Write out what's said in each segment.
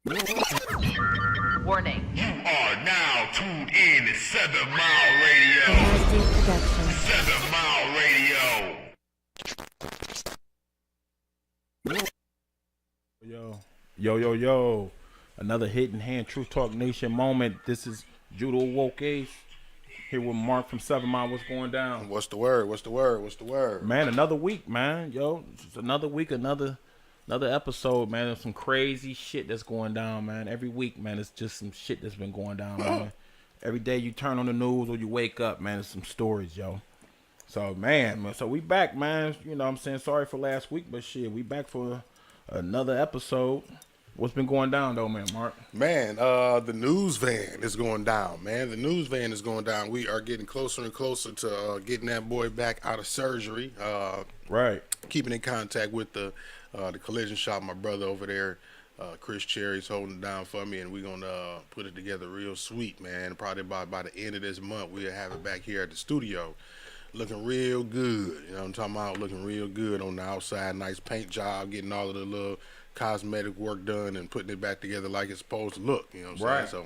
Warning. You are now tuned in to 7 Mile Radio. 7 Mile Radio. Yo. Another Hidden Hand Truth Talk Nation moment. This is Judo Woke Ace. Here with Mark from 7 Mile. What's going down? What's the word? Man, another week, man. Yo, just another week, another episode, man. There's some crazy shit that's going down, man. Every week, man, it's just some shit that's been going down, man. Every day you turn on the news or you wake up, man, there's some stories, yo. So, man, so we back, man. You know what I'm saying? Sorry for last week, but shit, we back for another episode. What's been going down, though, man, Mark? Man, the news van is going down, man. The news van is going down. We are getting closer and closer to getting that boy back out of surgery. Right. Keeping in contact with the collision shop. My brother over there, Chris Cherry's holding it down for me, and we're going to put it together real sweet, man. Probably by the end of this month, we'll have it back here at the studio. Looking real good. You know what I'm talking about? Looking real good on the outside. Nice paint job, getting all of the little cosmetic work done and putting it back together like it's supposed to look. You know what I'm saying?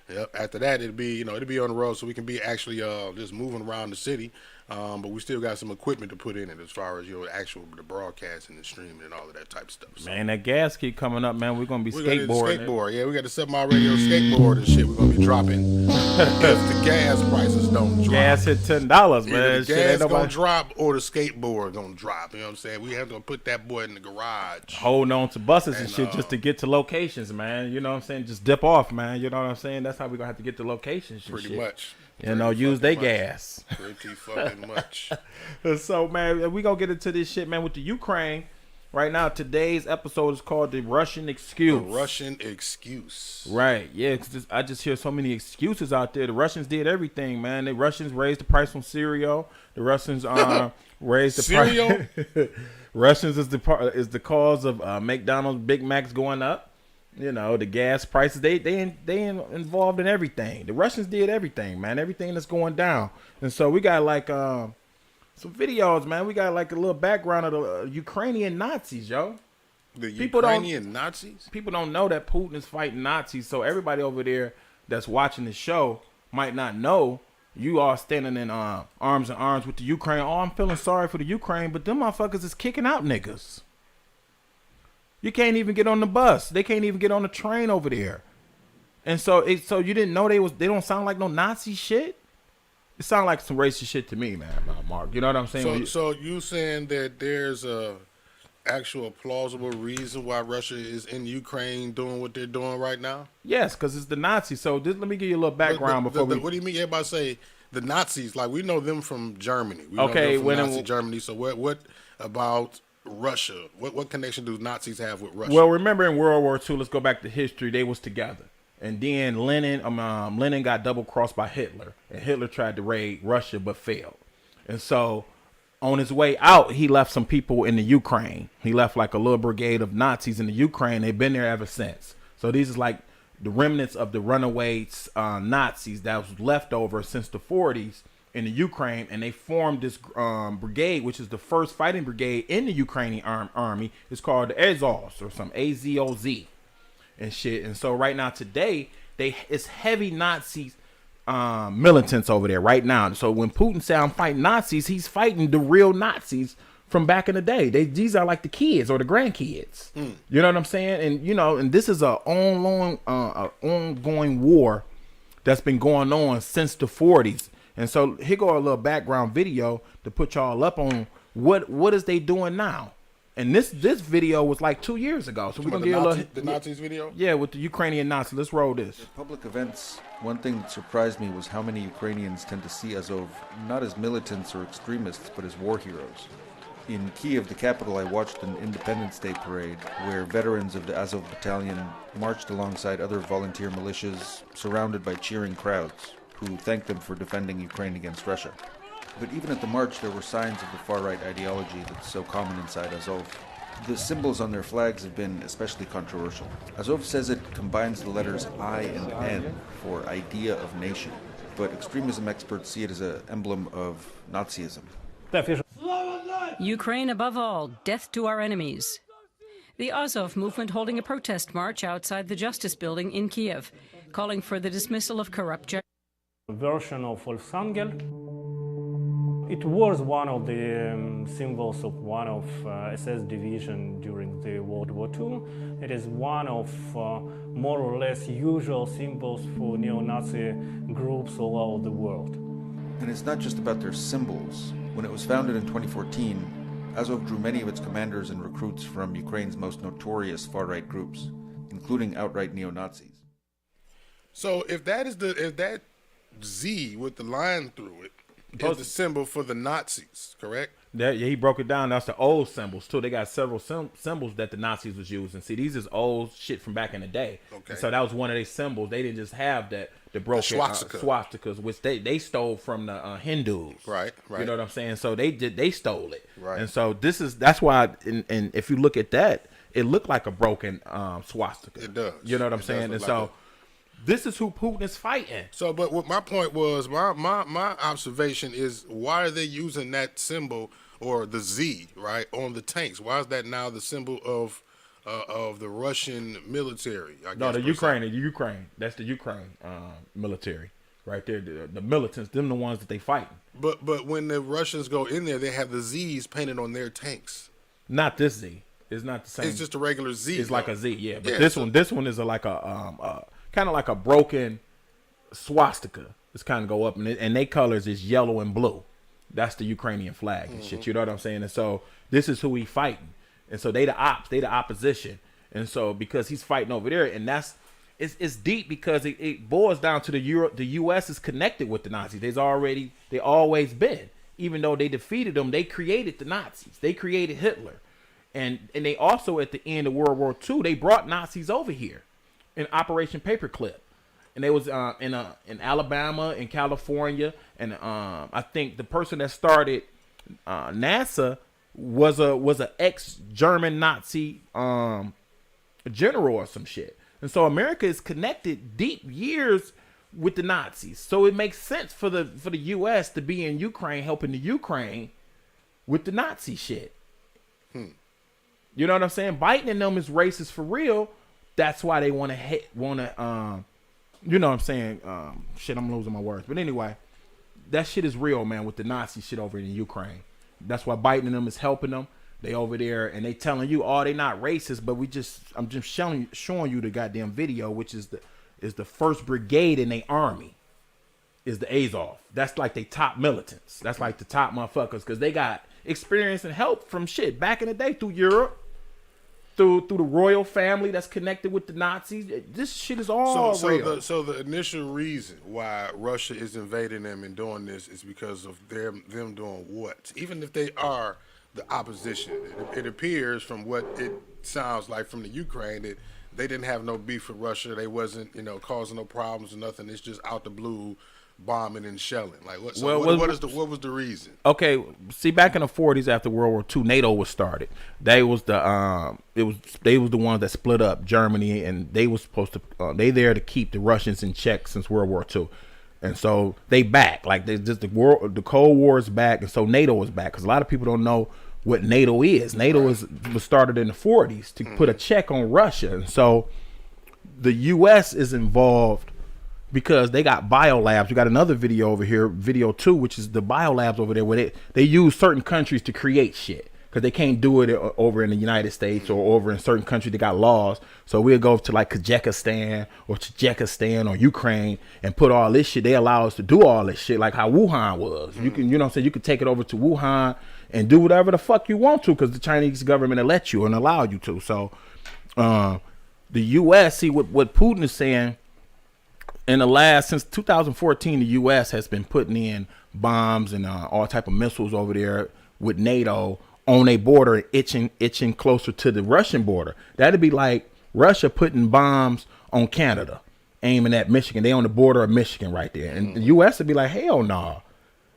So, yep. After that, it'll be on the road, so we can be actually just moving around the city. But we still got some equipment to put in it as far as the broadcasting and streaming and all of that type of stuff. So, man, that gas keep coming up, man. We're gonna be skateboarding. Yeah, we got the 7 Mile Radio skateboard and shit. We're gonna be dropping if the gas prices don't drop. Gas hit $10, man. Either the gas gonna drop or the skateboard gonna drop. You know what I'm saying? We have to put that boy in the garage, holding on to buses and shit just to get to locations, man. You know what I'm saying? Just dip off, man. You know what I'm saying? That's how we gonna have to get to locations. Pretty much. You know, use their gas. Pretty fucking much. So, man, we gonna get into this shit, man, with the Ukraine. Right now, today's episode is called The Russian Excuse. The Russian Excuse. Right, yeah, because I just hear so many excuses out there. The Russians did everything, man. The Russians raised the price on cereal. The Russians raised the cereal? price. Russians is the cause of McDonald's Big Macs going up. You know, the gas prices, they involved in everything. The Russians did everything, man. Everything that's going down. And so we got like some videos, man. We got like a little background of the Ukrainian Nazis, yo. Ukrainian Nazis? People don't know that Putin is fighting Nazis. So everybody over there that's watching the show might not know you are standing in arms and arms with the Ukraine. Oh, I'm feeling sorry for the Ukraine, but them motherfuckers is kicking out niggas. You can't even get on the bus. They can't even get on the train over there. And so you didn't know they don't sound like no Nazi shit? It sound like some racist shit to me, man, Mark. You know what I'm saying? So you saying that there's a actual plausible reason why Russia is in Ukraine doing what they're doing right now? Yes, because it's the Nazis. So let me give you a little background what do you mean? Everybody say the Nazis, like we know them from Germany. We know them from Nazi Germany. So what about Russia? What connection do Nazis have with Russia? Well, remember in World War II, let's go back to history, they was together. And then Lenin got double crossed by Hitler. And Hitler tried to raid Russia but failed. And so on his way out, he left some people in the Ukraine. He left like a little brigade of Nazis in the Ukraine. They've been there ever since. So these is like the remnants of the runaway Nazis that was left over since the 40s in the Ukraine, and they formed this brigade, which is the first fighting brigade in the Ukrainian army. It's called the Azov or some AZOZ and shit. And so right now today, it's heavy Nazi militants over there right now. So when Putin say I'm fighting Nazis, he's fighting the real Nazis from back in the day. These are like the kids or the grandkids. You know what I'm saying? And you know, and this is a ongoing war that's been going on since the 40s. And so here go a little background video to put y'all up on what is they doing now. And this video was like 2 years ago. So we're gonna get the Nazis video. Yeah, with the Ukrainian Nazis. Let's roll this. At public events, one thing that surprised me was how many Ukrainians tend to see Azov not as militants or extremists, but as war heroes. In Kiev, the capital, I watched an Independence Day parade where veterans of the Azov battalion marched alongside other volunteer militias, surrounded by cheering crowds who thanked them for defending Ukraine against Russia. But even at the march, there were signs of the far-right ideology that's so common inside Azov. The symbols on their flags have been especially controversial. Azov says it combines the letters I and N for idea of nation, but extremism experts see it as an emblem of Nazism. Ukraine above all, death to our enemies. The Azov movement holding a protest march outside the Justice Building in Kiev, calling for the dismissal of corrupt version of Volksangel. It was one of the symbols of one of SS division during the World War II. It is one of more or less usual symbols for neo-Nazi groups all over the world. And it's not just about their symbols. When it was founded in 2014, Azov drew many of its commanders and recruits from Ukraine's most notorious far-right groups, including outright neo-Nazis. So if that Z with the line through it is the symbol for the Nazis, correct? Yeah, he broke it down. That's the old symbols too. They got several symbols that the Nazis was using. See, these is old shit from back in the day. Okay. And so that was one of their symbols. They didn't just have the broken swastikas, which they stole from the Hindus. Right. You know what I'm saying? So they stole it. Right. And so that's why. And if you look at that, it looked like a broken swastika. It does. You know what I'm saying? And so. This is who Putin is fighting. So, but what my point was, my observation is, why are they using that symbol or the Z, right, on the tanks? Why is that now the symbol of the Russian military? No, the Ukraine. That's the Ukraine military right there. The militants, them the ones that they fighting. But when the Russians go in there, they have the Z's painted on their tanks. Not this Z. It's not the same. It's just a regular Z. It's like a Z, yeah. But Yeah, this one is like a kind of like a broken swastika. It's kind of go up, and they colors is yellow and blue. That's the Ukrainian flag and shit. You know what I'm saying? And so this is who he fighting. And so they the opposition. And so because he's fighting over there, and it's deep because it boils down to the U.S. is connected with the Nazis. They always been. Even though they defeated them, they created the Nazis. They created Hitler. And they also at the end of World War II, they brought Nazis over here. In Operation Paperclip, and they was in Alabama, in California, and I think the person that started NASA was a ex-German Nazi general or some shit, and so America is connected deep years with the Nazis, so it makes sense for the U.S. to be in Ukraine helping the Ukraine with the Nazi shit. You know what I'm saying? Biden and them is racist for real. That's why they want to you know what I'm saying? Shit, I'm losing my words. But anyway, that shit is real, man, with the Nazi shit over in Ukraine. That's why Biden and them is helping them. They over there and they telling you, oh, they not racist, but I'm just showing you the goddamn video, which is the first brigade in their army is the Azov. That's like they top militants. That's like the top motherfuckers because they got experience and help from shit back in the day through Europe. Through the royal family that's connected with the Nazis. This shit is all real. So the initial reason why Russia is invading them and doing this is because of them doing what? Even if they are the opposition, it appears from what it sounds like from the Ukraine that they didn't have no beef with Russia. They wasn't, causing no problems or nothing. It's just out the blue bombing and shelling. Like what? So what was the reason? Okay, see, back in the 40s after World War II, NATO was started. They was the ones that split up Germany, and they was supposed to they there to keep the Russians in check since World War II, and so they back like they just the Cold War is back, and so NATO is back because a lot of people don't know what NATO is. NATO was started in the 40s to put a check on Russia, and so the U.S. is involved. Because they got biolabs. We got another video over here, video 2, which is the biolabs over there where they use certain countries to create shit. Because they can't do it over in the United States or over in certain countries that got laws. So we'll go to like Kazakhstan or Tajikistan or Ukraine and put all this shit. They allow us to do all this shit like how Wuhan was. You can, you know what I'm saying? You can take it over to Wuhan and do whatever the fuck you want to because the Chinese government will let you and allow you to. So the U.S., see what Putin is saying, since 2014, the U.S. has been putting in bombs and all type of missiles over there with NATO on a border, itching closer to the Russian border. That'd be like Russia putting bombs on Canada, aiming at Michigan. They on the border of Michigan right there. And the U.S. would be like, hell no. Nah.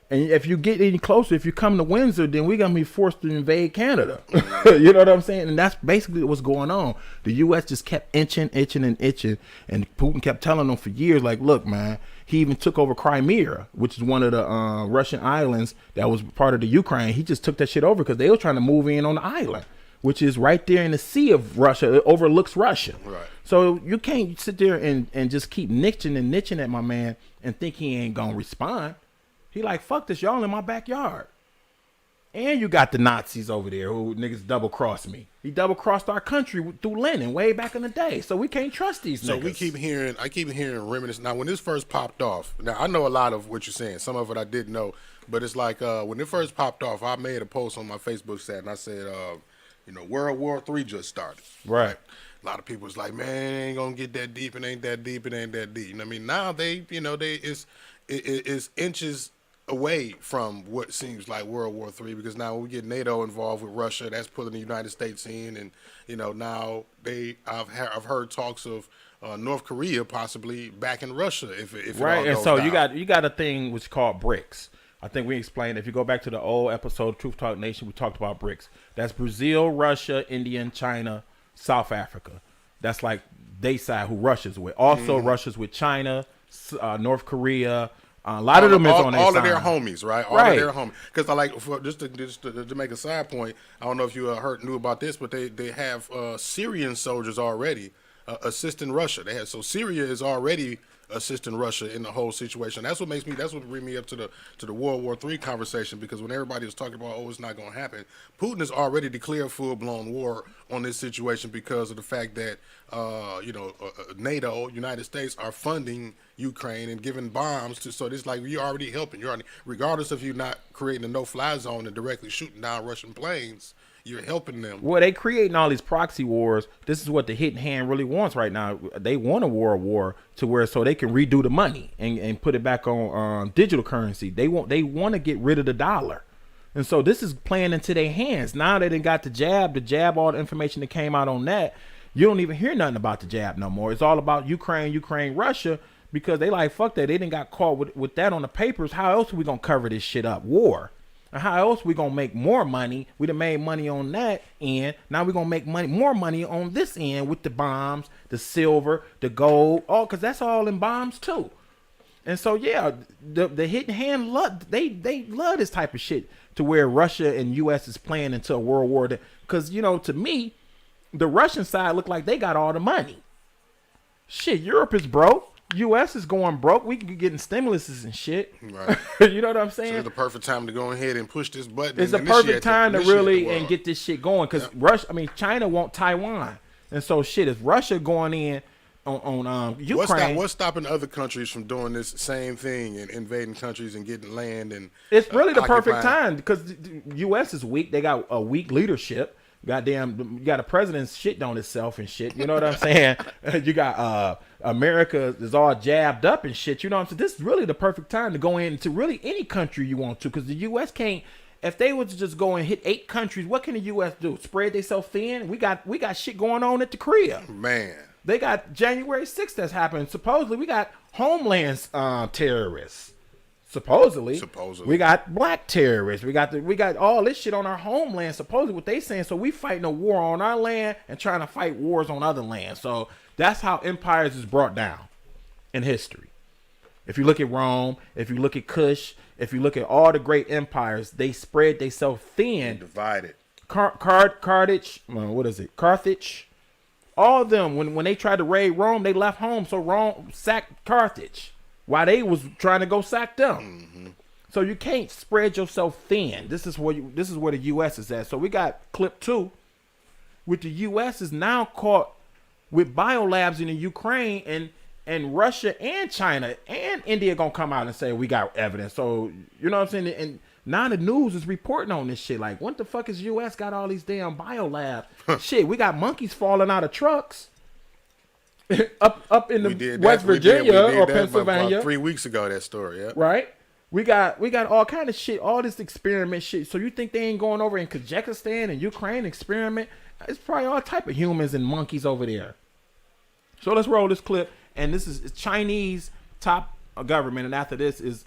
And if you get any closer, if you come to Windsor, then we're going to be forced to invade Canada. You know what I'm saying? And that's basically what's going on. The U.S. just kept inching. And Putin kept telling them for years, like, look, man, he even took over Crimea, which is one of the Russian islands that was part of the Ukraine. He just took that shit over because they were trying to move in on the island. which is right there in the sea of Russia. It overlooks Russia. Right. So you can't sit there and just keep niching at my man and think he ain't gonna respond. He like, fuck this, y'all in my backyard. And you got the Nazis over there who niggas double crossed me. He double crossed our country through Lenin way back in the day. So we can't trust these niggas. So I keep hearing reminiscence. Now, when this first popped off, now I know a lot of what you're saying. Some of it I didn't know, but it's like when it first popped off, I made a post on my Facebook site and I said, World War III just started. Right. A lot of people was like, man, it ain't gonna get that deep. It ain't that deep. It ain't that deep. You know what I mean? Now it's inches away from what seems like World War III, because now when we get NATO involved with Russia, that's pulling the United States in, and now I've heard talks of North Korea possibly backing Russia if it all right. And goes so down. you got a thing which is called BRICS. I think we explained, if you go back to the old episode Truth Talk Nation, we talked about BRICS. That's Brazil, Russia, India, and China, South Africa. That's like they side who Russia's with. Also Russia's with China, North Korea. A lot of them is on their all side. of their homies, right? All of their homies. Because I like just to make a side point. I don't know if you knew about this, but they have Syrian soldiers already assisting Russia. So Syria is already assisting Russia in the whole situation. That's what bring me up to the World War III conversation, because when everybody was talking about, it's not going to happen, Putin has already declared full-blown war on this situation because of the fact that NATO, United States, are funding Ukraine and giving bombs to. So it's like you're already helping. Regardless of you not creating a no-fly zone and directly shooting down Russian planes, you're helping them. Well, they creating all these proxy wars. This is what the hidden hand really wants right now. They want a world war to where so they can redo the money and put it back on digital currency. They want to get rid of the dollar. And so this is playing into their hands. Now they done got the jab, all the information that came out on that. You don't even hear nothing about the jab no more. It's all about Ukraine, Russia, because they like, fuck that. They didn't got caught with that on the papers. How else are we going to cover this shit up? War. And how else we going to make more money? We done made money on that end. Now we're going to make more money on this end with the bombs, the silver, the gold, all, because that's all in bombs too. And so, yeah, the hidden hand, they love this type of shit to where Russia and U.S. is playing into a world war. Because, to me, the Russian side look like they got all the money. Shit, Europe is broke. U.S. is going broke. We can be getting stimuluses and shit. Right. You know what I'm saying? So it's the perfect time to go ahead and push this button. It's the perfect time to really and get this shit going, because China want Taiwan, and so shit is Russia going in on Ukraine. What's stopping other countries from doing this same thing and invading countries and getting land? And it's really the perfect time, because the U.S. is weak. They got a weak leadership. Goddamn, you got a president shitting on himself and shit. You know what I'm saying? You got America is all jabbed up and shit. You know what I'm saying? This is really the perfect time to go into really any country you want to, because the U.S. can't. If they were to just go and hit 8 countries, what can the U.S. do? Spread themselves thin? We got shit going on at the crib. Man. They got January 6th that's happening. Supposedly, we got Homeland terrorists. Supposedly, we got black terrorists. We got all this shit on our homeland. Supposedly, what they saying. So we fighting a war on our land and trying to fight wars on other lands. So that's how empires is brought down in history. If you look at Rome, if you look at Kush, if you look at all the great empires, they spread themselves thin, divided. Carthage, what is it? Carthage. All of them, when they tried to raid Rome, they left home. So Rome sacked Carthage while they was trying to go sack them. Mm-hmm. So you can't spread yourself thin. This is where the U.S. is at. So we got clip 2, with the U.S. is now caught with biolabs in the Ukraine, and Russia and China and India gonna come out and say we got evidence. So you know what I'm saying? And now the news is reporting on this shit. Like, what the fuck is U.S. got all these damn biolabs? Shit, we got monkeys falling out of trucks. up in the West Virginia or Pennsylvania. About 3 weeks ago, that story, yeah. Right? We got all kind of shit, all this experiment shit. So you think they ain't going over in Kazakhstan and Ukraine experiment? It's probably all type of humans and monkeys over there. So let's roll this clip. And this is Chinese top government, and after this is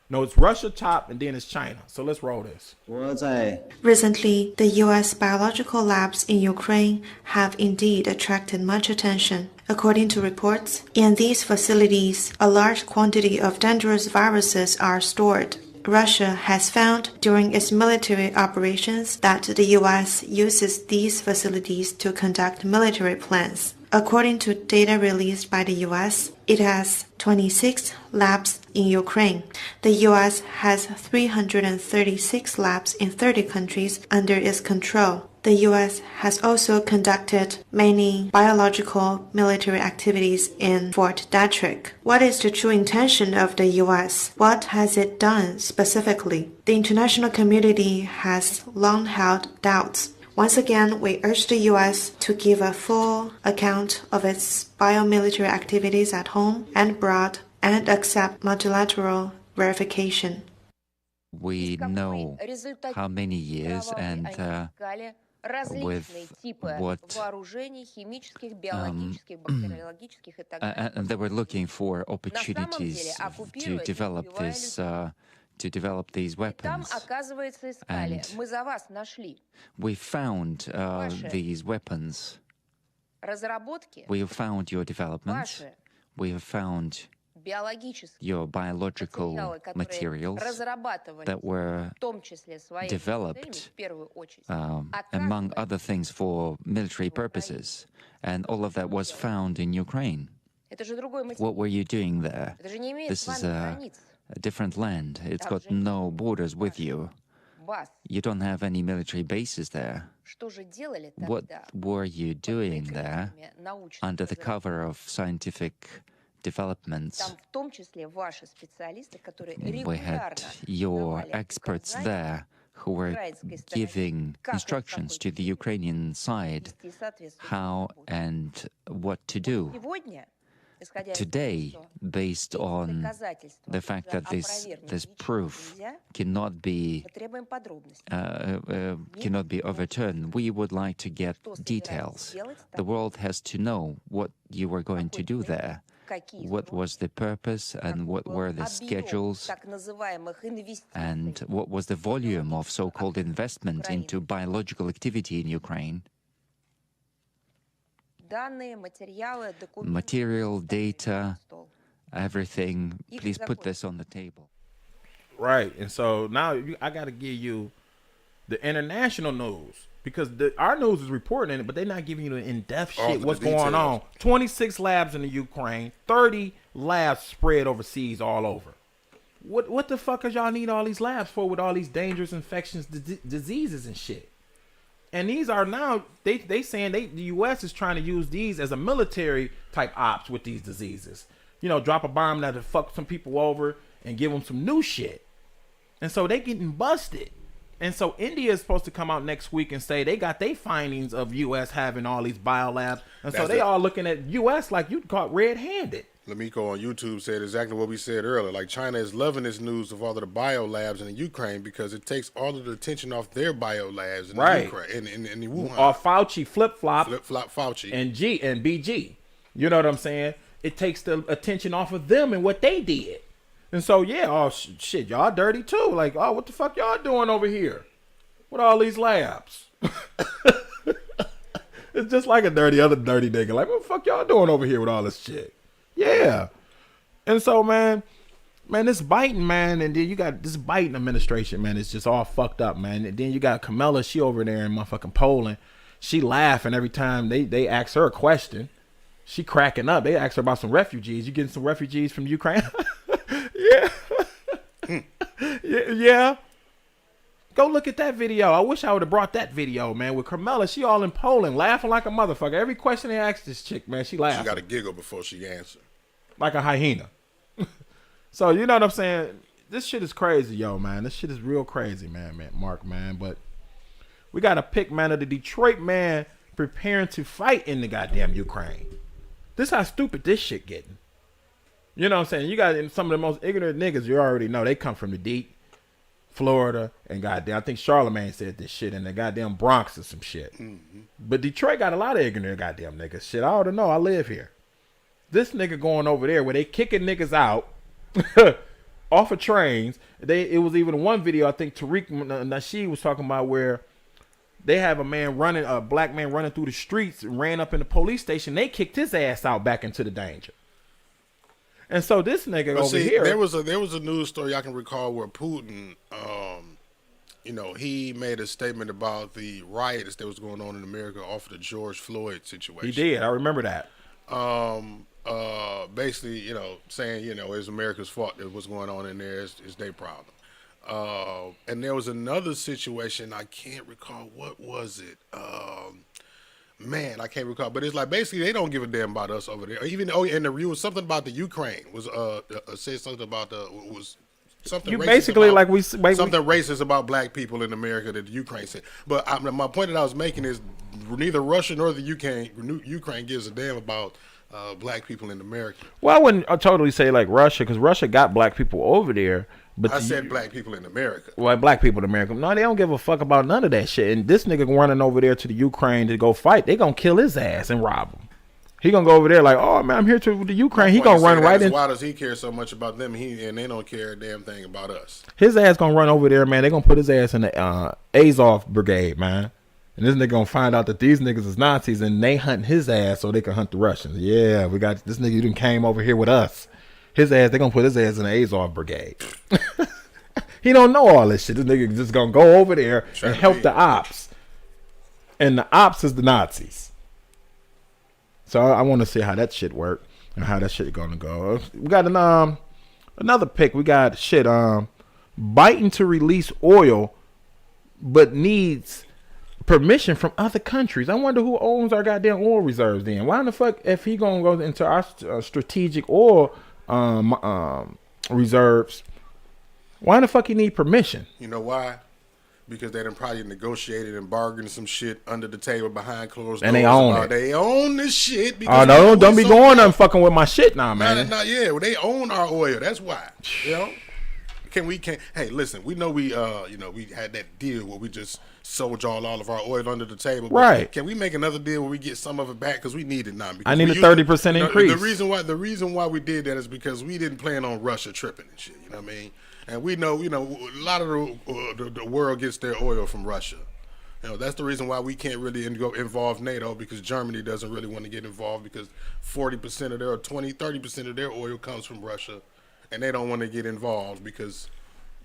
it's Russia top, and then it's China. So let's roll this. Recently, the U.S. biological labs in Ukraine have indeed attracted much attention. According to reports, in these facilities, a large quantity of dangerous viruses are stored. Russia has found during its military operations that the U.S. uses these facilities to conduct military plans. According to data released by the U.S., it has 26 labs in Ukraine. The U.S. has 336 labs in 30 countries under its control. The U.S. has also conducted many biological military activities in Fort Detrick. What is the true intention of the U.S.? What has it done specifically? The international community has long held doubts. Once again, we urge the U.S. to give a full account of its biomilitary activities at home and abroad and accept multilateral verification. We know how many years and with what and they were looking for opportunities to develop this to develop these weapons, and we found these weapons. We have found your developments. We have found your biological materials that were developed, among other things, for military purposes. And all of that was found in Ukraine. What were you doing there? This is a different land. It's got no borders with you. You don't have any military bases there. What were you doing there under the cover of scientific developments? We had your experts there who were giving instructions to the Ukrainian side how and what to do. Today, based on the fact that this proof cannot be overturned, we would like to get details. The world has to know what you were going to do there. What was the purpose and what were the schedules and what was the volume of so-called investment into biological activity in Ukraine? Material, data, everything. Please put this on the table. Right. And so now I got to give you the international news, because our news is reporting it, but they're not giving you the in-depth shit, what's going on. 26 labs in the Ukraine, 30 labs spread overseas all over. What the fuck is y'all need all these labs for with all these dangerous infections, diseases and shit? And these are now, they saying the U.S. is trying to use these as a military type ops with these diseases. You know, drop a bomb that to fuck some people over and give them some new shit. And so they getting busted. And so India is supposed to come out next week and say they got their findings of U.S. having all these biolabs. And so they all looking at U.S. like you caught red-handed. Lamiko on YouTube said exactly what we said earlier. Like, China is loving this news of all of the biolabs in the Ukraine because it takes all of the attention off their biolabs in the Ukraine, in the Wuhan. Or Fauci flip-flop Fauci. And BG. You know what I'm saying? It takes the attention off of them and what they did. And so, yeah, oh, shit, y'all dirty too. Like, oh, what the fuck y'all doing over here with all these labs? It's just like other dirty nigga. Like, what the fuck y'all doing over here with all this shit? Yeah. And so, man, this Biden, man, and then you got this Biden administration, man, it's just all fucked up, man. And then you got Kamala, she over there in motherfucking Poland. She laughing every time they ask her a question. She cracking up. They ask her about some refugees. You getting some refugees from Ukraine? Yeah. Yeah. Go look at that video. I wish I would have brought that video, man, with Carmela. She all in Poland, laughing like a motherfucker. Every question they ask this chick, man, she laughs. She got to giggle before she answer. Like a hyena. So, you know what I'm saying? This shit is crazy, yo, man. This shit is real crazy, man, Mark, man. But we got to pick, man, of the Detroit man preparing to fight in the goddamn Ukraine. This how stupid this shit getting. You know what I'm saying? You got some of the most ignorant niggas you already know. They come from the deep Florida and goddamn, I think Charlemagne said this shit in the goddamn Bronx or some shit. Mm-hmm. But Detroit got a lot of ignorant goddamn niggas. Shit, I ought to know. I live here. This nigga going over there where they kicking niggas out off of trains. It was even one video, I think Tariq Nasheed was talking about, where they have a black man running through the streets and ran up in the police station. They kicked his ass out back into the danger. And so this nigga But over see, here, there was a news story I can recall where Putin, he made a statement about the riots that was going on in America off of the George Floyd situation. he did. I remember that. Basically, saying, it's America's fault that what's going on in there is their problem. And there was another situation, I can't recall, what was it? Man, I can't recall, but it's like basically they don't give a damn about us over there. Even in the review was something about the Ukraine was said something about something. You racist basically about, something racist about black people in America that the Ukraine said. But my point that I was making is neither Russia nor the Ukraine gives a damn about black people in America. Well, I wouldn't totally say like Russia, because Russia got black people over there. But I said black people in America. Well, black people in America. No, they don't give a fuck about none of that shit. And this nigga running over there to the Ukraine to go fight, they gonna kill his ass and rob him. He gonna go over there like, oh man, I'm here to the Ukraine. He gonna run right in. Why does he care so much about them? And they don't care a damn thing about us. His ass gonna run over there, man. They gonna put his ass in the Azov brigade, man. And this nigga gonna find out that these niggas is Nazis and they hunting his ass so they can hunt the Russians. Yeah, we got this nigga. You done came over here with us. His ass, they gonna put his ass in the Azov brigade. He don't know all this shit. This nigga just gonna go over there and help the ops. And the ops is the Nazis. So I want to see how that shit work and how that shit gonna go. We got another pick. We got shit Biden to release oil but needs permission from other countries. I wonder who owns our goddamn oil reserves then. Why in the fuck if he gonna go into our strategic oil reserves, why in the fuck he need permission? You know why? Because they done probably negotiated and bargained some shit under the table behind closed doors. And they own it. They own this shit. Oh no! Don't be going and fucking with my shit now, man. Well, they own our oil. That's why. Hey, listen. We know we had that deal where we just sold y'all all of our oil under the table. Right. Can we make another deal where we get some of it back because we need it now? I need a 30% increase. The reason why we did that is because we didn't plan on Russia tripping and shit. You know what I mean? And we know, a lot of the world gets their oil from Russia. That's the reason why we can't really involve NATO, because Germany doesn't really want to get involved because 40% of their 30% of their oil comes from Russia, and they don't want to get involved because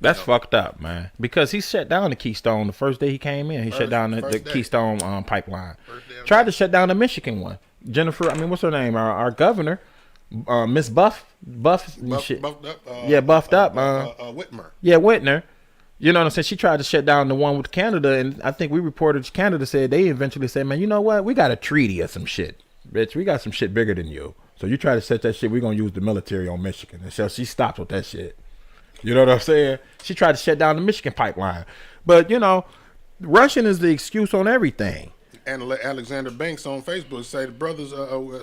that's fucked up, man. Because he shut down the Keystone the first day he came in. He shut down the Keystone pipeline. Tried to shut down the Michigan one. What's her name? Our governor. Miss Buffed up. Whitmer. Yeah, Whitner. You know what I'm saying? She tried to shut down the one with Canada, and I think we reported Canada said they eventually said, man, you know what? We got a treaty or some shit. Bitch, we got some shit bigger than you. So you try to set that shit, we're going to use the military on Michigan. And so she stopped with that shit. You know what I'm saying? She tried to shut down the Michigan pipeline. But, Russian is the excuse on everything. And Alexander Banks on Facebook say the brothers,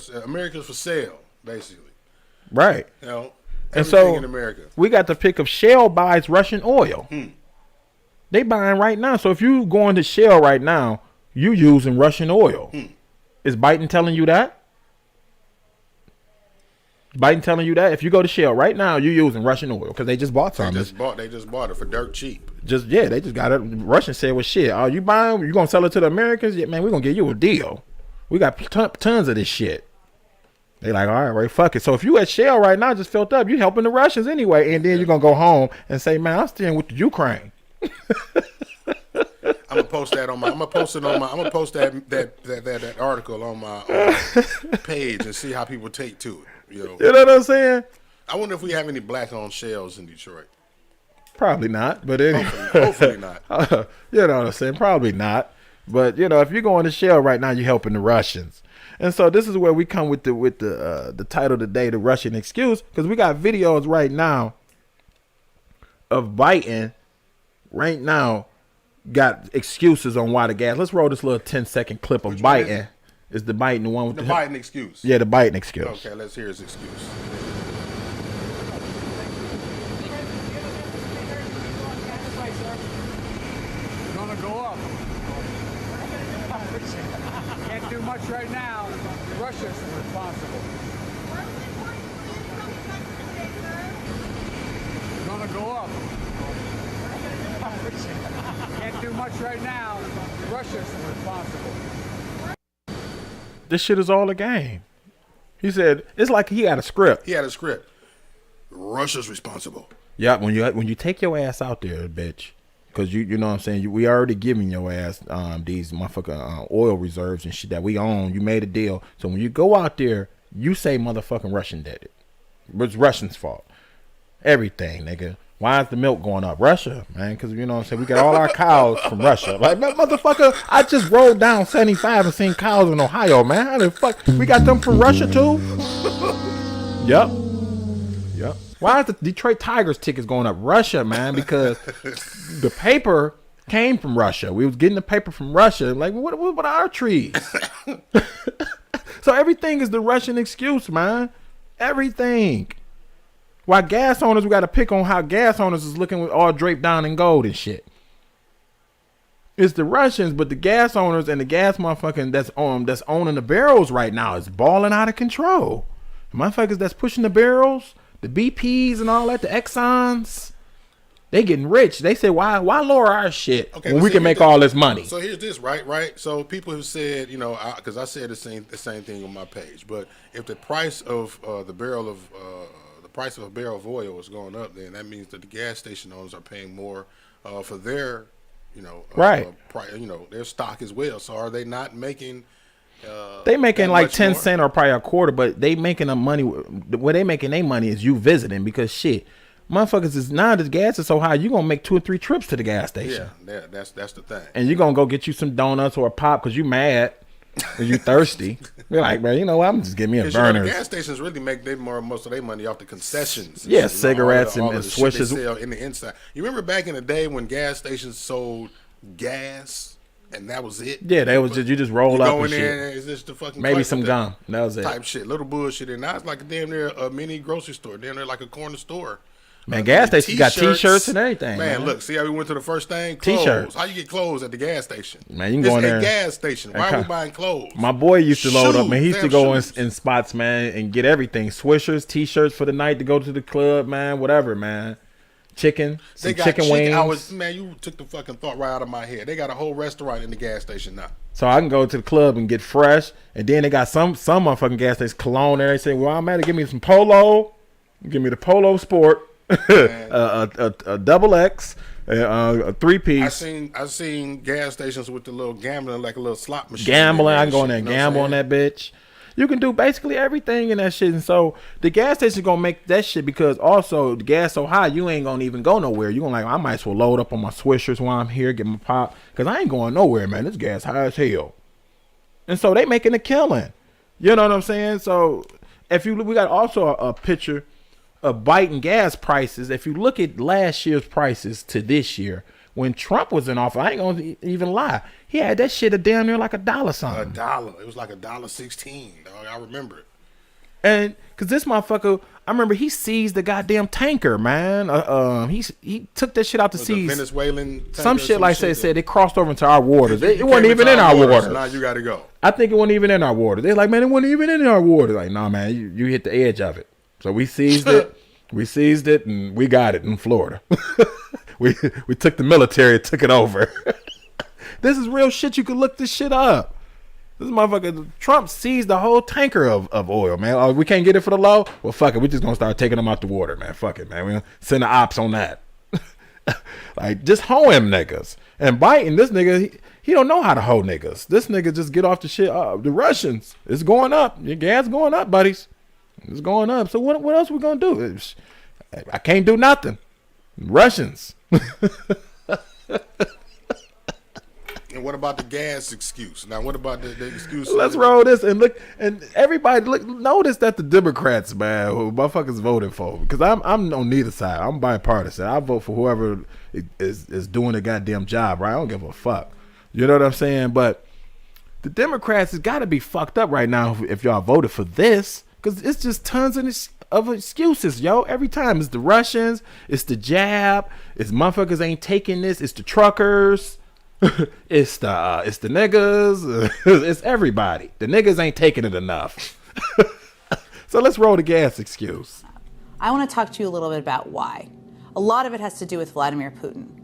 America's for sale. Basically, right. And so in America, we got the pick of Shell buys Russian oil. They buying right now. So if you going to Shell right now, you using Russian oil. Is Biden telling you that? Biden telling you that if you go to Shell right now, you're using Russian oil because they just bought some. They just bought it for dirt cheap. They just got it. Russians said, "Well, shit, are you buying? You gonna sell it to the Americans? Yeah, man, we gonna give you a deal. We got tons of this shit." They like, all right, fuck it. So if you at Shell right now, just filled up, you helping the Russians anyway, and then you're gonna go home and say, man, I'm staying with the Ukraine. I'm gonna post that on my. I'm gonna post that article on my page and see how people take to it. You know what I'm saying? I wonder if we have any black-owned Shells in Detroit. Probably not, but anyway. Hopefully not. You know what I'm saying? Probably not. But if you're going to Shell right now, you're helping the Russians. And so this is where we come with the title today, the Russian excuse, because we got videos right now of Biden right now got excuses on why the gas. Let's roll this little 10-second clip of Biden. Is the Biden the one with the Biden excuse? Yeah, the Biden excuse. Okay, let's hear his excuse. Gonna go up. Can't do much right now. Russia's responsible. Gonna go up. Can't do much right now. Russia's responsible. This shit is all a game. He said it's like he had a script. He had a script. Russia's responsible. Yeah, when you take your ass out there, bitch, because you know what I'm saying, we already giving your ass these motherfucking oil reserves and shit that we own. You made a deal, so when you go out there, you say motherfucking Russian did it. It's Russians' fault. Everything, nigga. Why is the milk going up? Russia, man, because you know what I'm saying, we got all our cows from Russia. Like, motherfucker, I just rolled down 75 and seen cows in Ohio, man. How the fuck we got them from Russia too? Yep. Why is the Detroit Tigers tickets going up? Russia, man, because the paper came from Russia. We was getting the paper from Russia. Like, what about our trees? So everything is the Russian excuse, man. Everything. Why gas owners, we got to pick on how gas owners is looking with all draped down in gold and shit. It's the Russians, but the gas owners and the gas motherfucking that's owning the barrels right now is balling out of control. The motherfuckers that's pushing the barrels, the BPs and all that, the Exxons, they getting rich. They say, why lower our shit when we can make all this money? So here's this, right? So people have said, you know, because I said the same thing on my page. But if the price of the price of a barrel of oil is going up, then that means that the gas station owners are paying more for their, their stock as well. So are they not making? They making like 10 cents or probably a quarter, but they making money. Where they making their money is you visiting, because shit, motherfuckers is now the gas is so high, you gonna make 2 or 3 trips to the gas station. Yeah, that's the thing. And you gonna go get you some donuts or a pop because you mad. You thirsty. You're like, man, you know what? I'm just getting me a burner. Gas stations really make most of their money off the concessions. Yeah, cigarettes and swishes. Sell in the inside. You remember back in the day when gas stations sold gas and that was it? Yeah, that was just, you just roll up and shit. There, is this the fucking maybe some gum. That was it. Type shit, little bullshit. And now it's like a damn near a mini grocery store. Damn near like a corner store. Man, gas stations got T-shirts and everything. Man, look, see how we went to the first thing? Clothes. T-shirts. How you get clothes at the gas station? Man, you can go in there. It's a gas station. Why are we buying clothes? My boy used to load up, man. He used to go in spots, man, and get everything. Swishers, T-shirts for the night to go to the club, man, whatever, man. Chicken, some chicken wings. Man, you took the fucking thought right out of my head. They got a whole restaurant in the gas station now. So I can go to the club and get fresh, and then they got some motherfucking gas station cologne there. They say, well, I'm at to give me some Polo. Give me the Polo Sport. a double X, a 3-piece. I seen gas stations with the little gambling, like a little slot machine. Gambling, I can go in there and gamble on that bitch. You can do basically everything in that shit, and so the gas station gonna make that shit, because also the gas so high you ain't gonna even go nowhere. You gonna like, I might as well load up on my Swishers while I'm here, get my pop, because I ain't going nowhere, man. This gas high as hell, and so they making a killing. You know what I'm saying? So we got also a picture of biting gas prices. If you look at last year's prices to this year, when Trump was in office, I ain't gonna even lie, he had that shit down there like $1 something. $1. It was like $1.16, dog. I remember it. And cause this motherfucker, I remember he seized the goddamn tanker, man. He took that shit out to sea. Venezuelan tanker, some shit like said it crossed over into our waters. It wasn't even in our waters. Now you gotta go. I think it wasn't even in our waters. They're like, man, it wasn't even in our waters. Like, nah, man, you hit the edge of it. So we seized it. We seized it and we got it in Florida. we took the military, took it over. This is real shit. You can look this shit up. This motherfucker, Trump seized the whole tanker of oil, man. Oh, we can't get it for the low? Well, fuck it. We just gonna start taking them out the water, man. Fuck it, man. We gonna send the ops on that. Like, just hoe him niggas. And Biden, this nigga, he don't know how to hoe niggas. This nigga just get off the shit. The Russians, it's going up. Your gas going up, buddies. It's going up. So what else we gonna do? I can't do nothing. Russians. And what about the gas excuse? Now, what about the excuse? Let's roll this and look. And everybody notice that the Democrats, man, who motherfuckers voted for, because I'm on neither side. I'm bipartisan. I vote for whoever is doing the goddamn job, right? I don't give a fuck. You know what I'm saying? But the Democrats has got to be fucked up right now if y'all voted for this, because it's just tons of excuses, yo. Every time it's the Russians, it's the jab, it's motherfuckers ain't taking this, it's the truckers. It's the niggas. It's everybody. The niggas ain't taking it enough. So let's roll the gas excuse. I want to talk to you a little bit about why. A lot of it has to do with Vladimir Putin.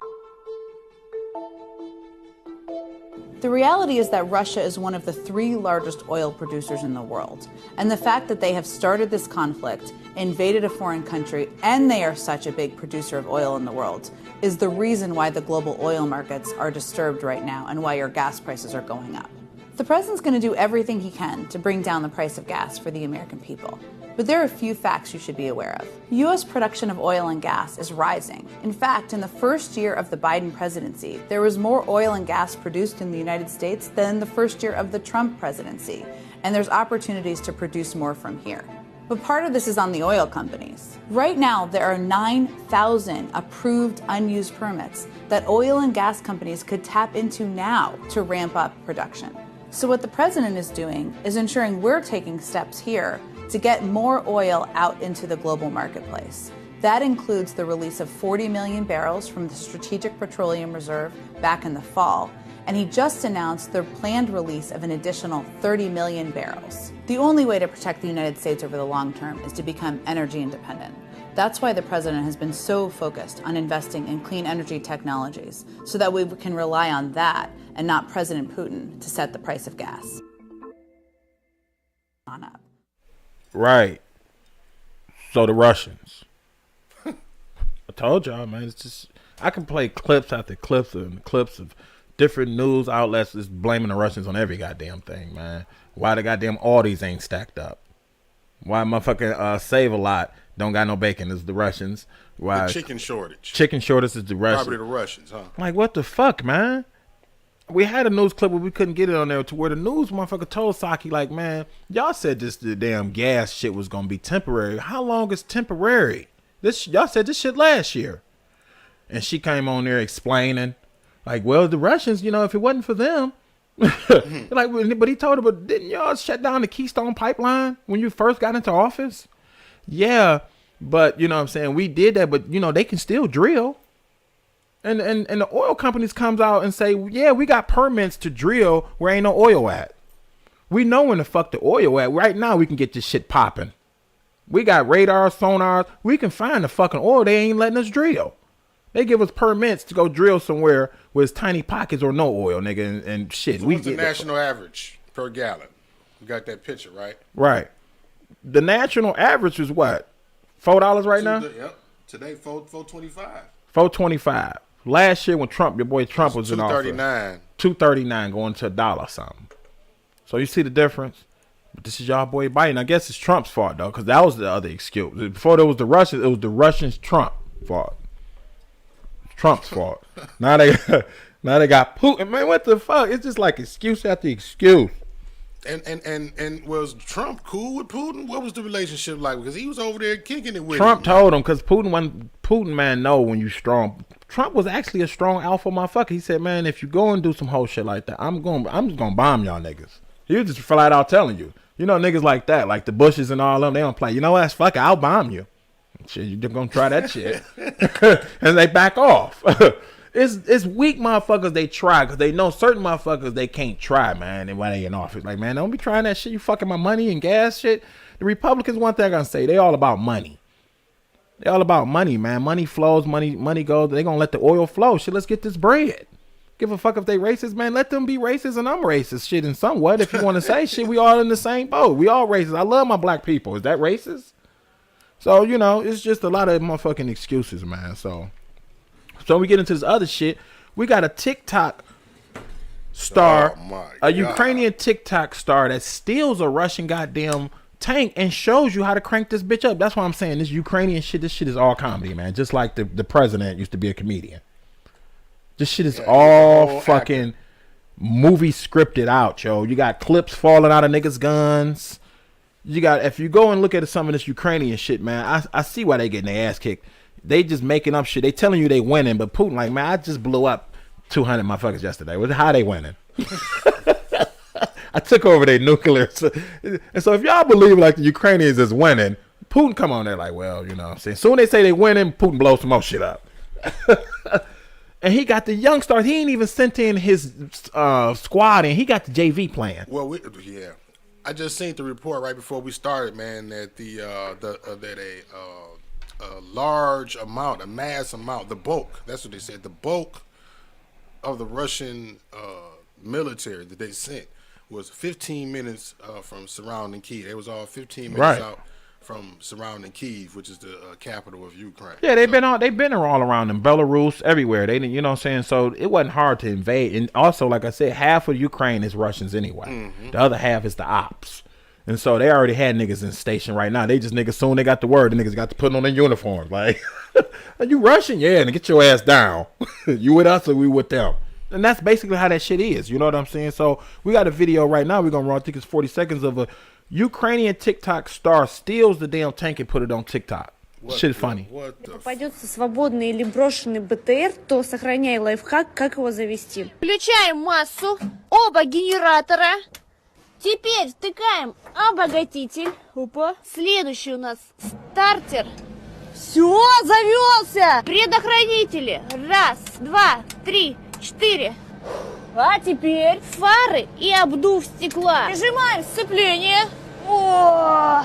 The reality is that Russia is one of the 3 largest oil producers in the world. And the fact that they have started this conflict, invaded a foreign country, and they are such a big producer of oil in the world is the reason why the global oil markets are disturbed right now and why your gas prices are going up. The president's going to do everything he can to bring down the price of gas for the American people. But there are a few facts you should be aware of. U.S. production of oil and gas is rising. In fact, in the first year of the Biden presidency, there was more oil and gas produced in the United States than the first year of the Trump presidency. And there's opportunities to produce more from here. But part of this is on the oil companies. Right now, there are 9,000 approved unused permits that oil and gas companies could tap into now to ramp up production. So what the president is doing is ensuring we're taking steps here to get more oil out into the global marketplace. That includes the release of 40 million barrels from the Strategic Petroleum Reserve back in the fall, and he just announced their planned release of an additional 30 million barrels. The only way to protect the United States over the long term is to become energy independent. That's why the president has been so focused on investing in clean energy technologies, so that we can rely on that and not President Putin to set the price of gas. On up. Right. So the Russians. I told y'all, man. It's just I can play clips after clips and clips of different news outlets just blaming the Russians on every goddamn thing, man. Why the goddamn Audis ain't stacked up? Why motherfucking Save-A-Lot don't got no bacon is the Russians? Why the chicken shortage? Chicken shortage is the Russians. Probably the Russians, huh? Like what the fuck, man? We had a news clip where we couldn't get it on there to where the news motherfucker told Psaki, like, man, y'all said the damn gas shit was gonna be temporary. How long is temporary? Y'all said this shit last year. And she came on there explaining, like, well, the Russians, if it wasn't for them, like, but he told her, but didn't y'all shut down the Keystone Pipeline when you first got into office? Yeah, but you know what I'm saying, we did that, but they can still drill. And the oil companies comes out and say, yeah, we got permits to drill where ain't no oil at. We know when the fuck the oil at. Right now we can get this shit popping. We got radars, sonars. We can find the fucking oil. They ain't letting us drill. They give us permits to go drill somewhere with tiny pockets or no oil, nigga, and shit. So what's the national average per gallon? You got that picture, right? Right. The national average is what? $4 right now? Yep. Today, $4.25. $4.25. Last year when your boy Trump was in office, $2.39. $2.39 going to $1 something. So you see the difference? But this is y'all boy Biden. I guess it's Trump's fault though, because that was the other excuse. Before there was the Russians, it was the Russians' Trump fault. Trump's fault. Now they got Putin. Man, what the fuck? It's just like excuse after excuse. And was Trump cool with Putin? What was the relationship like? Because he was over there kicking it with Trump told him, because Putin man know when you strong. Trump was actually a strong alpha motherfucker. He said, man, if you go and do some whole shit like that, I'm just gonna bomb y'all niggas. He was just flat out telling you. Niggas like that, like the Bushes and all them, they don't play. You know what? Fuck it, I'll bomb you. Shit, you're gonna try that shit. And they back off. It's weak motherfuckers they try, because they know certain motherfuckers they can't try, man, and while they in office. Like, man, don't be trying that shit. You fucking my money and gas shit. The Republicans, one thing I'm gonna say, they all about money. They all about money, man. Money flows, money goes. They gonna let the oil flow. Shit, let's get this bread. Give a fuck if they racist, man. Let them be racist and I'm racist. Shit, in somewhat, if you want to say shit, we all in the same boat. We all racist. I love my black people. Is that racist? So, it's just a lot of motherfucking excuses, man. So we get into this other shit. We got a TikTok star, a Ukrainian TikTok star that steals a Russian goddamn tank and shows you how to crank this bitch up. That's why I'm saying this Ukrainian shit, this shit is all comedy, man. Just like the president used to be a comedian. This shit is all fucking movie scripted out, yo. You got clips falling out of niggas' guns. You got, if you go and look at some of this Ukrainian shit, man, I see why they getting their ass kicked. They just making up shit. They telling you they winning, but Putin like, man, I just blew up 200 motherfuckers yesterday. How they winning? I took over their nuclear. And so if y'all believe like the Ukrainians is winning, Putin come on there like, well, you know what I'm saying? Soon they say they winning, Putin blows some more shit up. And he got the young stars. He ain't even sent in his squad, and he got the JV playing. Well, yeah. I just seen the report right before we started, man, that a large amount, a mass amount, the bulk, that's what they said, the bulk of the Russian military that they sent was 15 minutes from surrounding Kyiv. They was all 15 minutes out from surrounding Kyiv, which is the capital of Ukraine. Yeah, they've been all around them, Belarus, everywhere. They didn't, you know what I'm saying? So it wasn't hard to invade. And also, like I said, half of Ukraine is Russians anyway. The other half is the ops. And so they already had niggas in station right now. They just niggas, soon they got the word, the niggas got to put on their uniforms. Like, are you Russian? Yeah, and get your ass down. You with us or we with them? And that's basically how that shit is. You know what I'm saying? So we got a video right now. We're going to run, I think it's 40 seconds of a Ukrainian TikTok star steals the damn tank and put it on TikTok. Shit is funny. Попадется свободный или брошенный БТР, то сохраняй лайфхак, как его завести. Включаем массу, оба генератора. Теперь втыкаем обогатитель. Опа. Следующий у нас стартер. Все, завелся. Предохранители. 1, 2, 3, 4. А теперь фары и обдув стекла. Прижимаем сцепление. О!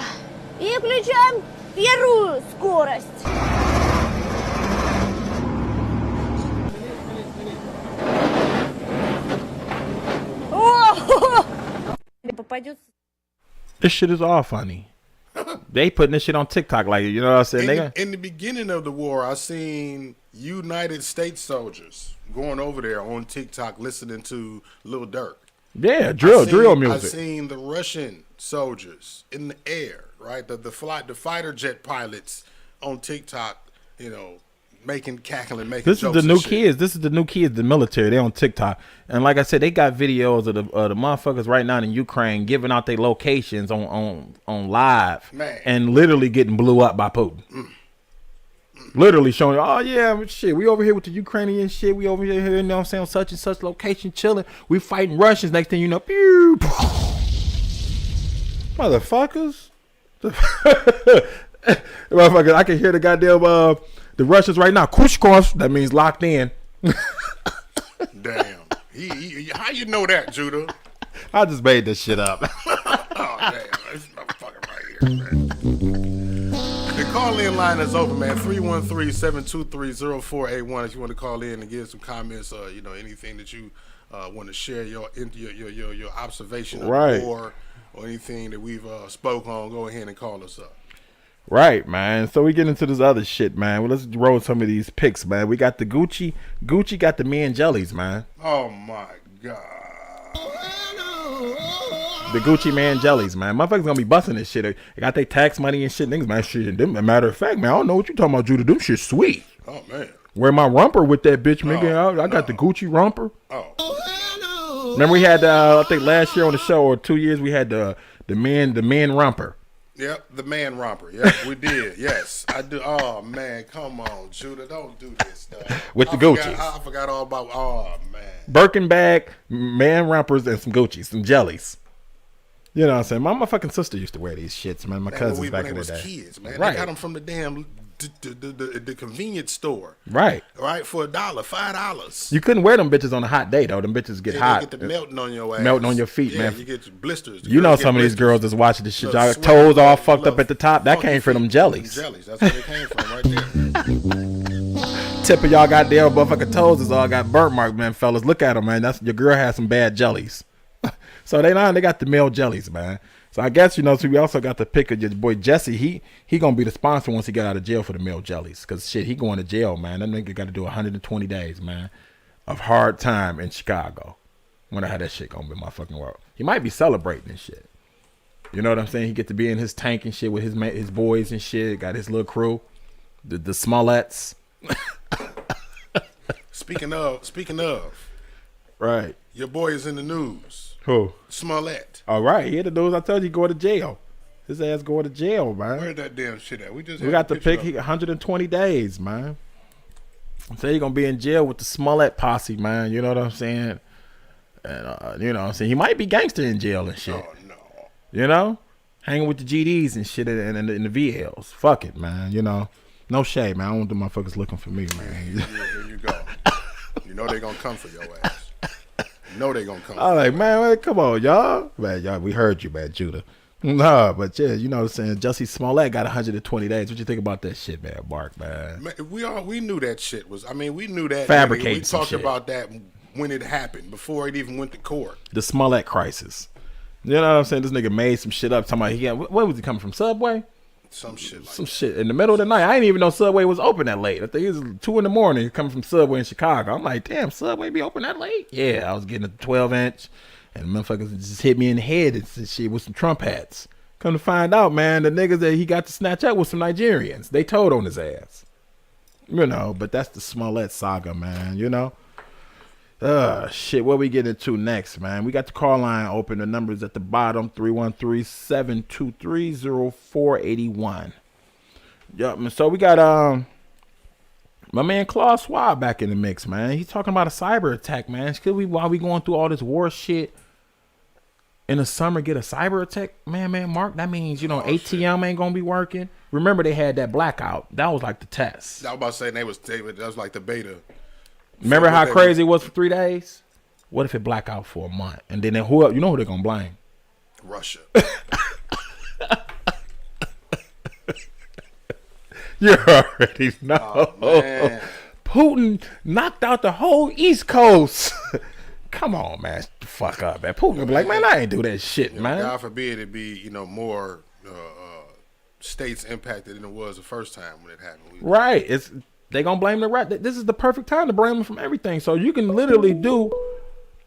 И включаем первую скорость. О! Попадется. This shit is all funny. They putting this shit on TikTok, like, you know what I'm saying? In the beginning of the war, I seen United States soldiers going over there on TikTok listening to Lil Durk. Yeah, drill music. I seen the Russian soldiers in the air, right? The fighter jet pilots on TikTok, you know, cackling, making this jokes. This is the new shit. kids. This is the new kids, the military. They on TikTok, and like I said, they got videos of the motherfuckers right now in Ukraine giving out their locations on live, Man. and literally getting blew up by Putin. Literally showing, oh yeah, shit, we over here with the Ukrainian shit. We over here, you know what I'm saying, on such and such location, chilling. We fighting Russians. Next thing you know, pew, motherfuckers. Motherfuckers, I can hear the goddamn the Russians right now. Kushkov, that means locked in. Damn. How you know that, Judah? I just made this shit up. Oh, damn. This motherfucker right here, man. The call-in line is open, man. 313-723-0481 if you want to call in and give some comments, you know, anything that you want to share your observation of the war or anything that we've spoke on, go ahead and call us up. Right, man. So we get into this other shit, man. Well, let's roll some of these pics, man. We got the Gucci. Gucci got the men jellies, man. Oh my God. The Gucci man jellies, man. Motherfuckers gonna be busting this shit. They got their tax money and shit. Niggas, man, shit. Them, matter of fact, man, I don't know what you talking about, Judah. Them shit sweet. Oh man. Wear my romper with that bitch, nigga. I got the Gucci romper. Oh. Remember we had I think last year on the show or 2 years we had the men romper. Yep, the man romper. Yep, we did. Yes, I do. Oh man, come on, Judah, don't do this stuff. With the Gucci. I forgot all about. Oh man. Birkin bag, man rompers, and some Gucci, some jellies. You know what I'm saying? My fucking sister used to wear these shits, man. My cousins back in the day. Kids, man. Right. They got them from the damn the convenience store. Right. Right, for $1, $5. You couldn't wear them bitches on a hot day though. Them bitches get hot. They get the melting on your ass. Melting on your feet, man. You get blisters. You know some of these girls that's watching this shit. Y'all toes all fucked up at the top. That came from them jellies. Jellies. That's where they came from, right there. Tip of y'all goddamn motherfucking toes is all got burnt marks, man, fellas. Look at them, man. That's your girl has some bad jellies. So they got the male jellies, man. So I guess, you know, so we also got the pic of your boy Jussie. He gonna be the sponsor once he get out of jail for the male jellies. Cause shit, he going to jail, man. That nigga got to do 120 days, man, of hard time in Chicago. Wonder how that shit gonna be in my fucking world. He might be celebrating and shit. You know what I'm saying? He get to be in his tank and shit with his boys and shit. Got his little crew, the Smolletts. Speaking of, right? Your boy is in the news. Who? Smollett. All right, he had the news. I told you, going to jail. His ass going to jail, man. Where's that damn shit at? We got the pic. He 120 days, man. So he gonna be in jail with the Smollett posse, man. You know what I'm saying? And you know what I'm saying? He might be gangster in jail and shit. Oh no. You know, hanging with the GDs and shit and the VLs. Fuck it, man. You know, no shade, man. I don't want the motherfuckers looking for me, man. Here you go. You know they gonna come for your ass. You know they gonna come. I'm like, man, come on, y'all. Man, y'all, we heard you, man, Judah. Nah, but yeah, you know what I'm saying? Jussie Smollett got 120 days. What you think about that shit, man, Mark, man? We knew that shit was. I mean, we knew that. Fabricating. We talked about that when it happened, before it even went to court. The Smollett crisis. You know what I'm saying? This nigga made some shit up. Talking about he got, what was he coming from? Subway? Some shit like some shit in the middle of the night. I didn't even know Subway was open that late. I think it was 2 a.m. coming from Subway in Chicago. I'm like, damn, Subway be open that late? Yeah, I was getting a 12-inch, and motherfuckers just hit me in the head and shit with some Trump hats. Come to find out, man, the niggas that he got to snatch up with some Nigerians. They told on his ass. You know, but that's the Smollett saga, man, you know? Shit, what we get into next, man? We got the call line open. The number's at the bottom, 313-723-0481. Yup, so we got my man Claude Schwab back in the mix, man. He's talking about a cyber attack, man. While we going through all this war shit in the summer, get a cyber attack? Man, Mark, that means, you know, ATM ain't gonna be working. Remember they had that blackout. That was like the test. I was about to say that was like the beta. Remember how crazy it was for 3 days? What if it black out for a month? And then who you know who they're going to blame? Russia. You already know. Oh, Putin knocked out the whole East Coast. Come on, man. Shut the fuck up, man. Putin be like, man, I ain't do that shit, man. God forbid it be, you know, more states impacted than it was the first time when it happened. Right. They gonna blame the rat. This is the perfect time to blame them from everything. So you can literally do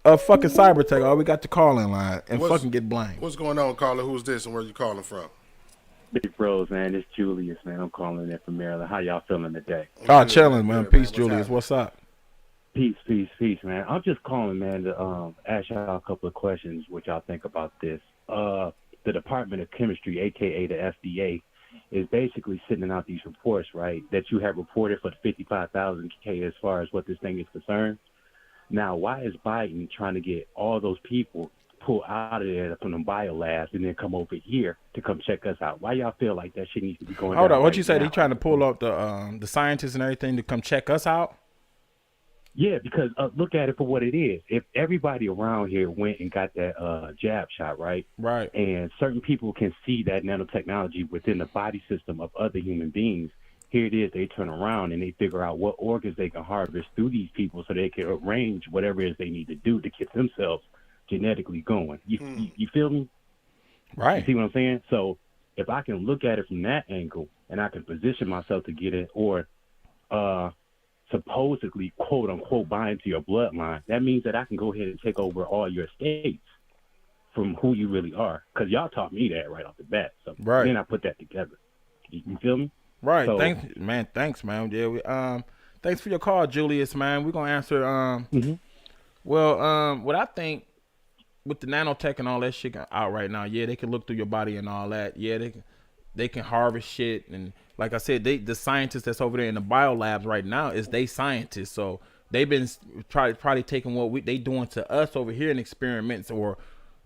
a fucking cyber attack. Oh, we got the call-in line and fucking get blamed. What's going on, caller? Who's this and where you calling from? Big bros, man. It's Julius, man. I'm calling in from Maryland. How y'all feeling today? Oh, chilling, man. Peace, Julius. What's up? Peace, man. I'm just calling, man, to ask y'all a couple of questions. What y'all think about this? The Department of Chemistry, aka the FDA, is basically sending out these reports, right, that you have reported for the 55,000 K as far as what this thing is concerned. Now, why is Biden trying to get all those people pulled out of there from the biolabs and then come over here to come check us out? Why y'all feel like that shit needs to be going on? Hold on, what you said? He trying to pull up the scientists and everything to come check us out? Yeah, because look at it for what it is. If everybody around here went and got that jab shot, right? Right. And certain people can see that nanotechnology within the body system of other human beings. Here it is, they turn around and they figure out what organs they can harvest through these people so they can arrange whatever it is they need to do to get themselves genetically going. You feel me? Right. You see what I'm saying? So if I can look at it from that angle and I can position myself to get it, or supposedly, quote unquote, buy into your bloodline, that means that I can go ahead and take over all your states from who you really are. Because y'all taught me that right off the bat. So then I put that together. You feel me? Right. So, thanks, man. Yeah. Thanks for your call, Julius, man. We're gonna answer. Well, what I think with the nanotech and all that shit out right now, yeah, they can look through your body and all that. Yeah, they can harvest shit, and like I said, the scientists that's over there in the biolabs right now is they scientists. So they've been probably taking what they doing to us over here in experiments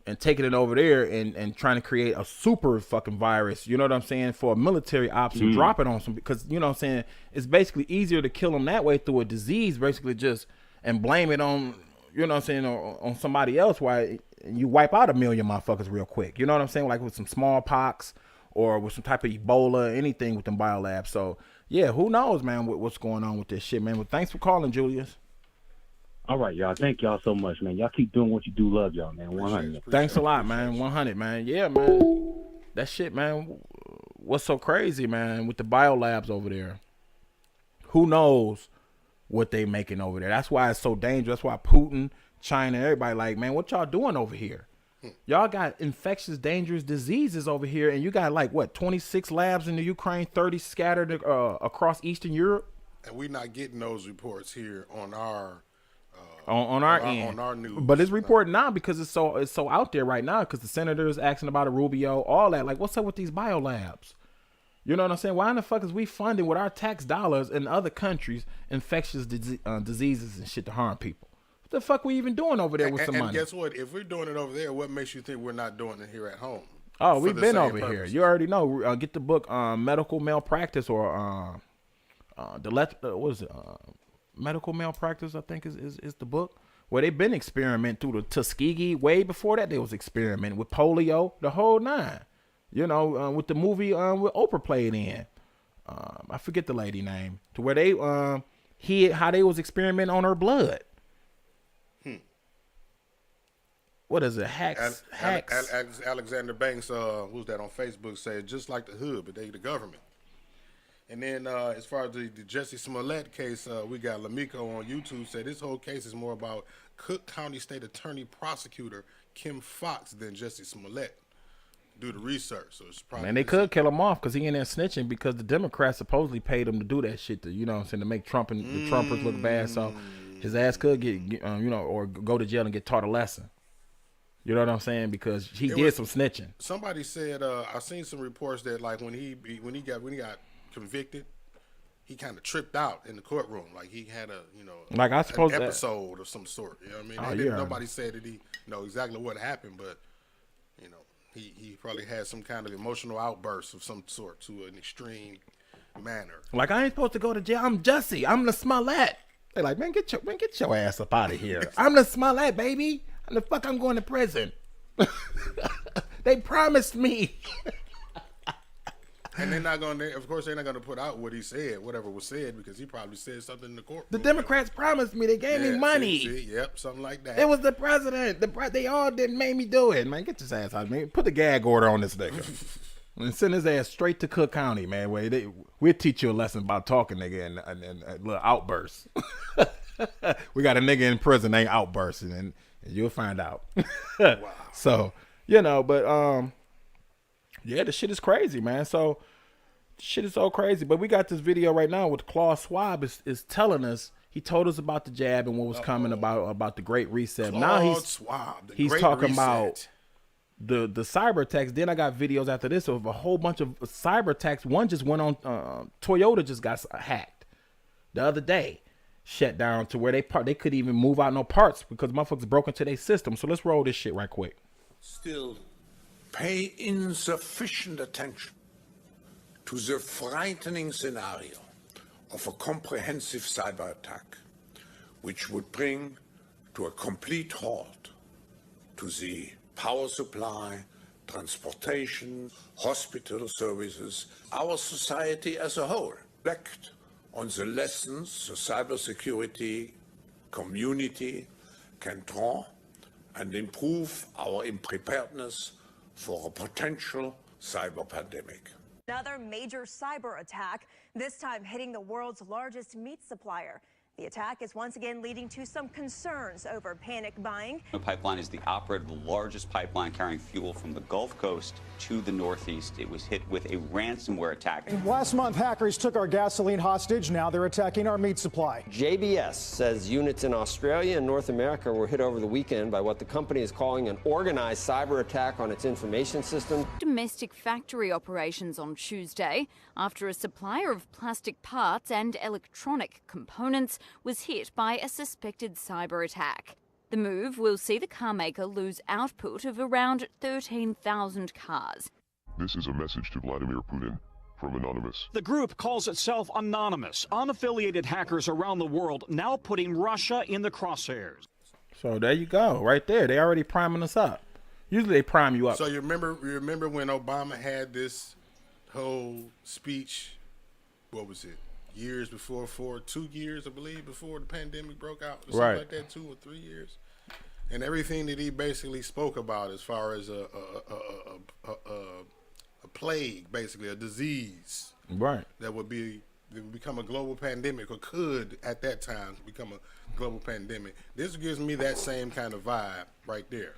and taking it over there and trying to create a super fucking virus, you know what I'm saying, for a military ops and drop it on some, because, you know what I'm saying, it's basically easier to kill them that way through a disease, basically just, and blame it on, you know what I'm saying, on somebody else, why you wipe out 1 million motherfuckers real quick, you know what I'm saying, like with some smallpox or with some type of Ebola, anything with them biolabs. So yeah, who knows, man, what's going on with this shit, man. But thanks for calling, Julius. All right, y'all. Thank y'all so much, man. Y'all keep doing what you do. Love y'all, man. 100. Thanks a lot, man. 100, man. Yeah, man. That shit, man. What's so crazy, man, with the biolabs over there? Who knows what they making over there? That's why it's so dangerous. That's why Putin, China, everybody like, man, what y'all doing over here? Y'all got infectious, dangerous diseases over here, and you got like what, 26 labs in the Ukraine, 30 scattered across Eastern Europe, and we're not getting those reports here on our. On our end, on our news. But it's reported now because it's so out there right now, because the senators asking about a Rubio, all that. Like, what's up with these biolabs? You know what I'm saying? Why in the fuck is we funding with our tax dollars in other countries infectious diseases and shit to harm people? What the fuck we even doing over there with some money? And guess what? If we're doing it over there, what makes you think we're not doing it here at home? Oh, we've been over here. You already know. Get the book, Medical Malpractice, or what is it? Medical Malpractice, I think is the book, where they've been experimenting through the Tuskegee. Way before that, they was experimenting with polio, the whole nine. You know, with the movie with Oprah played in. I forget the lady name. To where they how they was experimenting on her blood. what is it? Hacks. Alexander Banks, who's that on Facebook, said just like the hood, but they the government. And then as far as the Jussie Smollett case, we got Lamiko on YouTube said this whole case is more about Cook County State Attorney Prosecutor Kim Fox than Jussie Smollett. Do the research, so it's probably. Man, they could kill him off because he in there snitching because the Democrats supposedly paid him to do that shit to, you know what I'm saying, to make Trump and the Trumpers look bad. So his ass could get you know, or go to jail and get taught a lesson. You know what I'm saying? Because he did some snitching. Somebody said I seen some reports that like when he got convicted, he kind of tripped out in the courtroom, like he had a like I suppose an episode of some sort. You know what I mean? Nobody said that he know exactly what happened, but you know he probably had some kind of emotional outburst of some sort to an extreme manner. Like I ain't supposed to go to jail. I'm Jussie. I'm the Smollett. They like, man, get your ass up out of here. I'm the Smollett, baby. And the fuck I'm going to prison. They promised me. And they're not going to, of course, they're not going to put out what he said, whatever was said, because he probably said something in the court. The Democrats promised me. They gave me money. Yep, something like that. It was the president. They all didn't make me do it. Man, get your ass out, man. Put the gag order on this nigga. And send his ass straight to Cook County, man. We'll teach you a lesson about talking, nigga, and a little outbursts. We got a nigga in prison named Outbursting, and you'll find out. Wow. So, but yeah, the shit is crazy, man. So shit is so crazy. But we got this video right now with Klaus Schwab is telling us. He told us about the jab and what was coming about the Great Reset. Now he's talking about the cyber attacks. Then I got videos after this of a whole bunch of cyber attacks. One just went on. Toyota just got hacked the other day, shut down to where they couldn't even move out no parts because motherfuckers broke into their system. So let's roll this shit right quick. Still pay insufficient attention to the frightening scenario of a comprehensive cyber attack, which would bring to a complete halt to the power supply, transportation, hospital services, our society as a whole. Reflect on the lessons the cybersecurity community can draw and improve our preparedness for a potential cyber pandemic. Another major cyber attack, this time hitting the world's largest meat supplier. The attack is once again leading to some concerns over panic buying. The pipeline is the operator of the largest pipeline carrying fuel from the Gulf Coast to the Northeast. It was hit with a ransomware attack. Last month, hackers took our gasoline hostage. Now they're attacking our meat supply. JBS says units in Australia and North America were hit over the weekend by what the company is calling an organized cyber attack on its information system. Domestic factory operations on Tuesday after a supplier of plastic parts and electronic components was hit by a suspected cyber attack. The move will see the car maker lose output of around 13,000 cars. This is a message to Vladimir Putin from Anonymous. The group calls itself Anonymous. Unaffiliated hackers around the world now putting Russia in the crosshairs. So there you go, right there. They already priming us up. Usually they prime you up. So you remember when Obama had this whole speech, what was it? Years before, 2 years, I believe, before the pandemic broke out, or something like that, 2 or 3 years, and everything that he basically spoke about as far as a plague, basically a disease, right? That would become a global pandemic, or could at that time become a global pandemic. This gives me that same kind of vibe right there,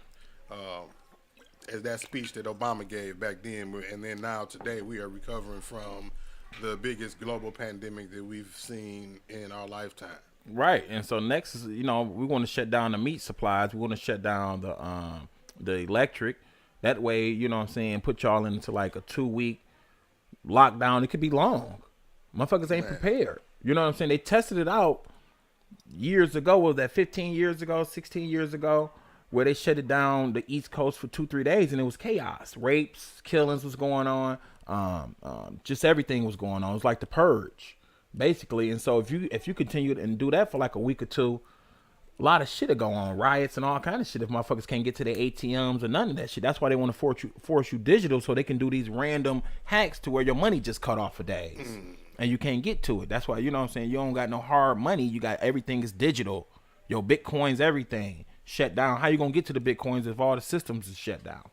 as that speech that Obama gave back then, and then now today we are recovering from the biggest global pandemic that we've seen in our lifetime. Right. And so next is, we want to shut down the meat supplies. We want to shut down the electric. That way, put y'all into like a 2-week lockdown. It could be long. Motherfuckers ain't prepared. You know what I'm saying? They tested it out years ago. What was that, 15 years ago, 16 years ago, where they shut it down the East Coast for 2-3 days, and it was chaos. Rapes, killings was going on. Just everything was going on. It was like the purge, basically. And so if you continue and do that for like a week or two, a lot of shit will go on, riots and all kind of shit if motherfuckers can't get to their ATMs or none of that shit. That's why they want to force you digital, so they can do these random hacks to where your money just cut off for days and you can't get to it. That's why, you don't got no hard money. You got everything is digital. Your Bitcoins, everything. shut down. How you gonna get to the Bitcoins if all the systems is shut down?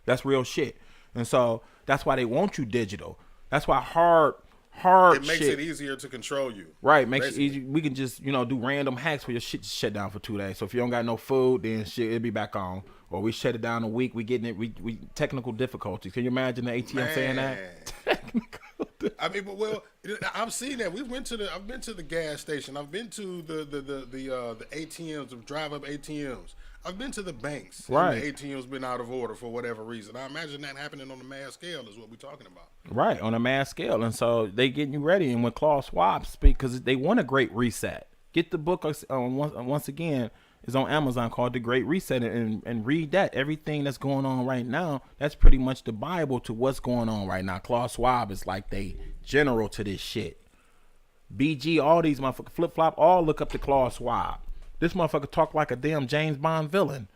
That's real shit. And so that's why they want you digital. That's why hard it makes shit, it easier to control you. Right, makes it easy. We can just, do random hacks where your shit just shut down for 2 days. So if you don't got no food, then shit, it'll be back on. Or we shut it down a week. We getting it. We technical difficulties. Can you imagine the ATM saying that? I mean, but I've seen that. I've been to the gas station. I've been to the ATMs, the drive-up ATMs. I've been to the banks. Right. And the ATM's been out of order for whatever reason. I imagine that happening on a mass scale is what we're talking about. Right, on a mass scale. And so they getting you ready. And when Klaus Schwab speak, because they want a great reset. Get the book once again. Is on Amazon called The Great Reset, and read that. Everything that's going on right now, that's pretty much the Bible to what's going on right now. Klaus Schwab is like they general to this shit. BG, all these motherfuckers, Flip Flop, all look up to Klaus Schwab. This motherfucker talk like a damn James Bond villain.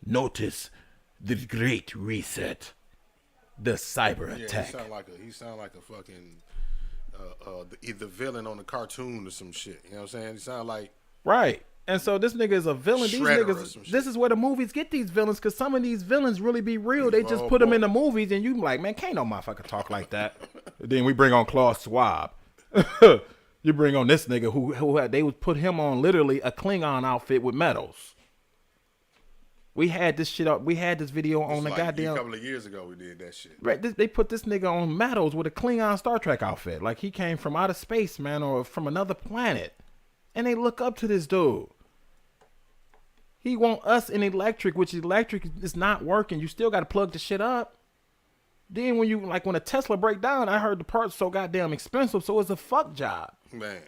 Notice the Great Reset, the cyber attack. He sound like a fucking the villain on the cartoon or some shit. You know what I'm saying? He sound like right. And so this nigga is a villain. These niggas, this is where the movies get these villains, because some of these villains really be real. They just put them in the movies, and you like, man, can't no motherfucker talk like that. Then we bring on Klaus Schwab. You bring on this nigga who they would put him on literally a Klingon outfit with medals. We had this shit up. We had this video on the goddamn. A couple of years ago, we did that shit. Right, they put this nigga on medals with a Klingon Star Trek outfit, like he came from outer space, man, or from another planet. And they look up to this dude. He want us in electric, which electric is not working. You still got to plug the shit up. Then when a Tesla break down, I heard the parts so goddamn expensive, so it's a fuck job. Man.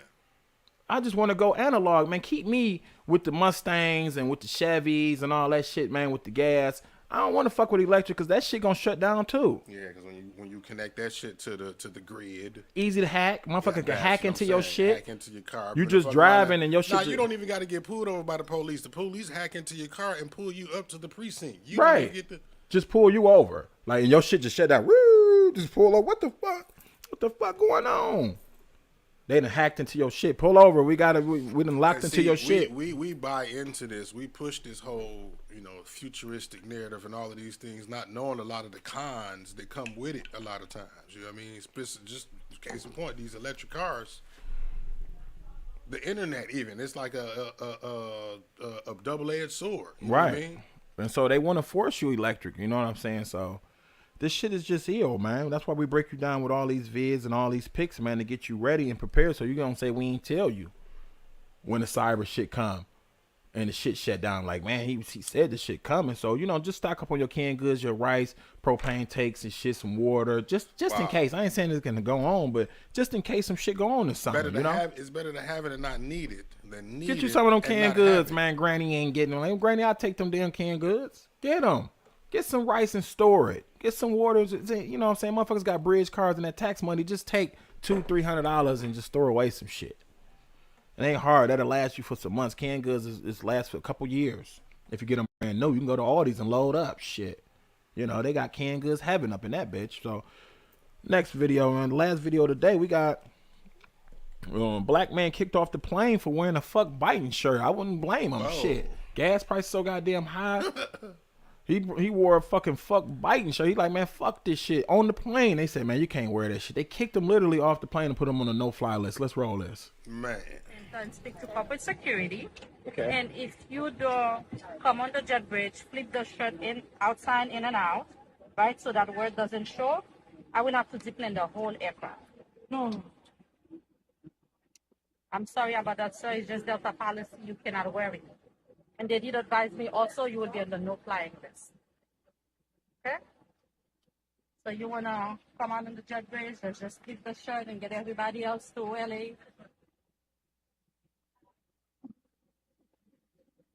I just want to go analog, man. Keep me with the Mustangs and with the Chevys and all that shit, man, with the gas. I don't want to fuck with electric because that shit gonna shut down too. Yeah, because when you connect that shit to the grid, easy to hack. Motherfucker can hack into your shit. Hack into your car. You just driving and your shit. Nah, you don't even got to get pulled over by the police. The police hack into your car and pull you up to the precinct. You right. Just pull you over, like, and your shit just shut down. Woo! Just pull over. What the fuck? What the fuck going on? They done hacked into your shit. Pull over. We done locked into your shit. We buy into this. We push this whole, futuristic narrative and all of these things, not knowing a lot of the cons that come with it a lot of times. You know what I mean? Just case in point, these electric cars, the internet even, it's like a double-edged sword. You know what I mean? And so they want to force you electric. You know what I'm saying? So this shit is just ill, man. That's why we break you down with all these vids and all these pics, man, to get you ready and prepared. So you're going to say we ain't tell you when the cyber shit come and the shit shut down. Like, man, he said the shit coming. So, just stock up on your canned goods, your rice, propane tanks and shit, some water, just in case. I ain't saying it's going to go on, but just in case some shit go on or something, It's better to have it and not need it than need it. Get you some of them canned goods, man. Granny ain't getting them. Like, Granny, I'll take them damn canned goods. Get them. Get some rice and store it. Get some water. You know what I'm saying? Motherfuckers got bridge cards and that tax money. Just take $200-$300 and just store away some shit. It ain't hard. That'll last you for some months. Canned goods is last for a couple years. If you get them brand new, you can go to Aldi's and load up shit. They got canned goods heaven up in that bitch. So next video, man. The last video today, we got black man kicked off the plane for wearing a fuck Biden shirt. I wouldn't blame him. Shit. Gas price so goddamn high. He wore a fucking fuck Biden shirt. He like, man, fuck this shit. On the plane, they said, man, you can't wear that shit. They kicked him literally off the plane and put him on a no-fly list. Let's roll this. Man. And speak to corporate security. Okay. And if you do come on the jet bridge, flip the shirt outside, in and out, right, so that word doesn't show, I will have to discipline the whole aircraft. No. I'm sorry about that, sir. It's just Delta policy. You cannot wear it. And they did advise me also you will be on the no-flying list. Okay? So you want to come on the jet bridge or just keep the shirt and get everybody else to LA?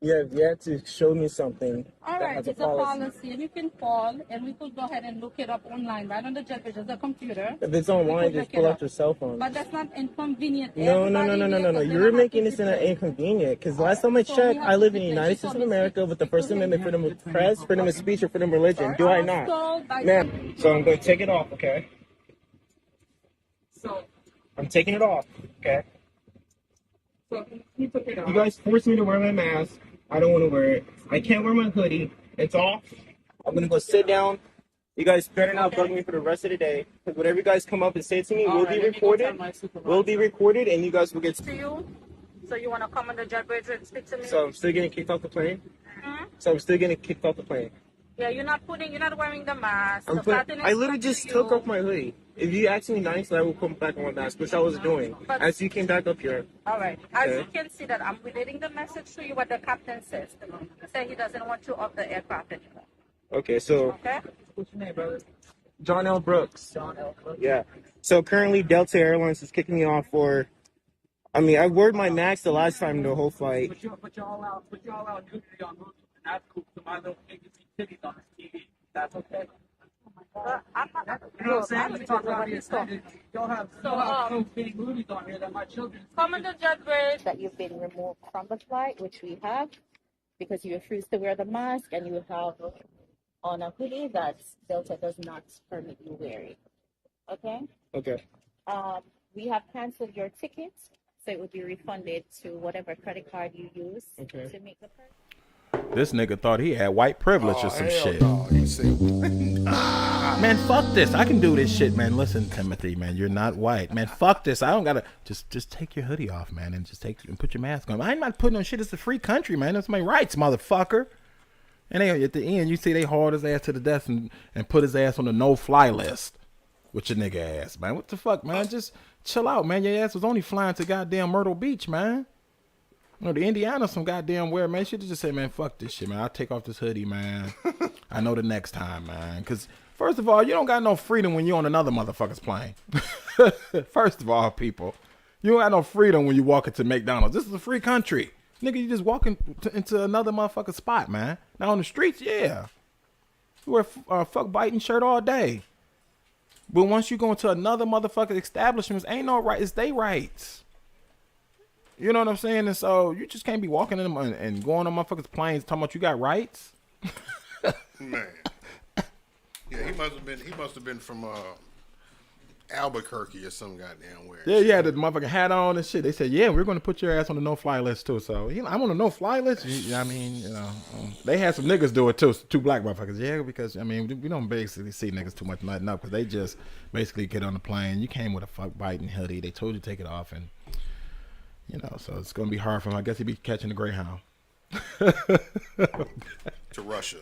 You have to show me something. All right, it's a policy, and you can call, and we could go ahead and look it up online, right on the jet bridge. There's a computer. If it's online, just pull out your cell phone. But that's not inconvenient. No. You're making this inconvenient. Because last time I checked, I live in the United States of America with the First Amendment, freedom of press, freedom of speech, or freedom of religion. Do I not? Ma'am, so I'm going to take it off, okay? So I'm taking it off, okay? You guys forced me to wear my mask. I don't want to wear it. I can't wear my hoodie. It's off. I'm gonna go sit down. You guys better not bug me for the rest of the day, because whatever you guys come up and say to me will be recorded. Will be recorded, and you guys will get To you. So you want to come on the jet bridge and speak to me? So I'm still getting kicked off the plane. Hmm? So I'm still getting kicked off the plane. Yeah, you're not wearing the mask. I literally just took off my hoodie. If you ask me nicely, I will come back on my mask, which I was doing as you came back up here. All right. As you can see that I'm relating the message to you what the captain says. He said he doesn't want you off the aircraft anymore. Okay, so Okay? what's your name, brother? John L. Brooks. John L. Brooks. Yeah. So currently Delta Airlines is kicking me off for. I mean, I wore my mask the last time the whole flight. Put y'all out nudity on movies, and that's cool. So my little agency titties on this TV. That's okay. You know what I'm saying? We talk about this stuff. Y'all have so big movies on here that my children. Come on the jet bridge. That you've been removed from the flight, which we have, because you refuse to wear the mask and you have on a hoodie that Delta does not permit you wearing. Okay? Okay. We have canceled your ticket, so it would be refunded to whatever credit card you use to make the purchase. This nigga thought he had white privilege or some shit. No. You see, Man, fuck this. I can do this shit, man. Listen, Timothy, man, you're not white. Man, fuck this. I don't gotta just take your hoodie off, man, and put your mask on. I'm not putting on shit. It's a free country, man. That's my rights, motherfucker. And they, at the end, you see they hauled his ass to the death and put his ass on the no-fly list with your nigga ass, man. What the fuck, man? Just chill out, man. Your ass was only flying to goddamn Myrtle Beach, man. You know, the Indiana some goddamn where, man. Should just say, man, fuck this shit, man. I'll take off this hoodie, man. I know the next time, man. Because, first of all, you don't got no freedom when you're on another motherfucker's plane. First of all, people. You don't got no freedom when you walk into McDonald's. This is a free country. Nigga, you just walking into another motherfucking spot, man. Now, on the streets, yeah. You wear a fuck biting shirt all day. But once you go into another motherfucking establishment, ain't no right. It's they rights. You know what I'm saying? And so you just can't be walking in them and going on motherfuckers' planes talking about you got rights. Man. Yeah, he must have been from Albuquerque or some goddamn where. Yeah, he had the motherfucking hat on and shit. They said, yeah, we're going to put your ass on the no-fly list too. So I'm on the no-fly list. I mean, you know, they had some niggas do it too. Two black motherfuckers. Yeah, because I mean, we don't basically see niggas too much nothing up because they just basically get on the plane. You came with a fuck biting hoodie. They told you to take it off and. You know, so it's gonna be hard for him. I guess he'd be catching the Greyhound to Russia.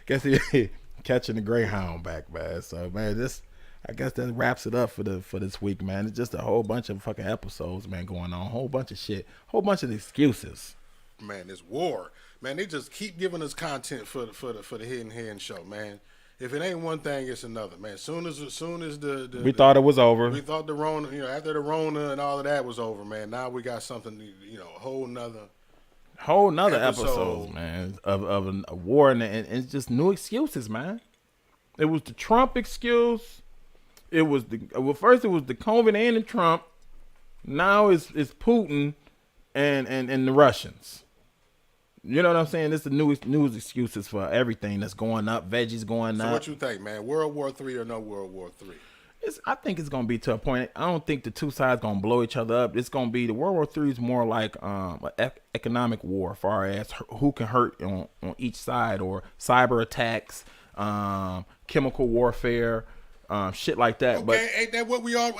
Guess he catching the Greyhound back, man. So man, I guess that wraps it up for this week, man. It's just a whole bunch of fucking episodes, man, going on. Whole bunch of shit, whole bunch of excuses. Man, this war, man. They just keep giving us content for the Hidden Hand show, man. If it ain't one thing, it's another, man. Soon as we thought it was over. We thought the Rona, you know, after the Rona and all of that was over, man. Now we got something, you know, a whole nother episode, man, of a war, and it's just new excuses, man. It was the Trump excuse. It was first it was the COVID and the Trump. Now it's Putin and the Russians. You know what I'm saying? This is the news excuses for everything that's going up. Veggies going up. So what you think, man? World War III or no World War III? I think it's gonna be to a point. I don't think the two sides gonna blow each other up. It's gonna be the World War III is more like an economic war, as far as who can hurt on each side, or cyber attacks, chemical warfare. Shit like that. Okay, but ain't that what we all?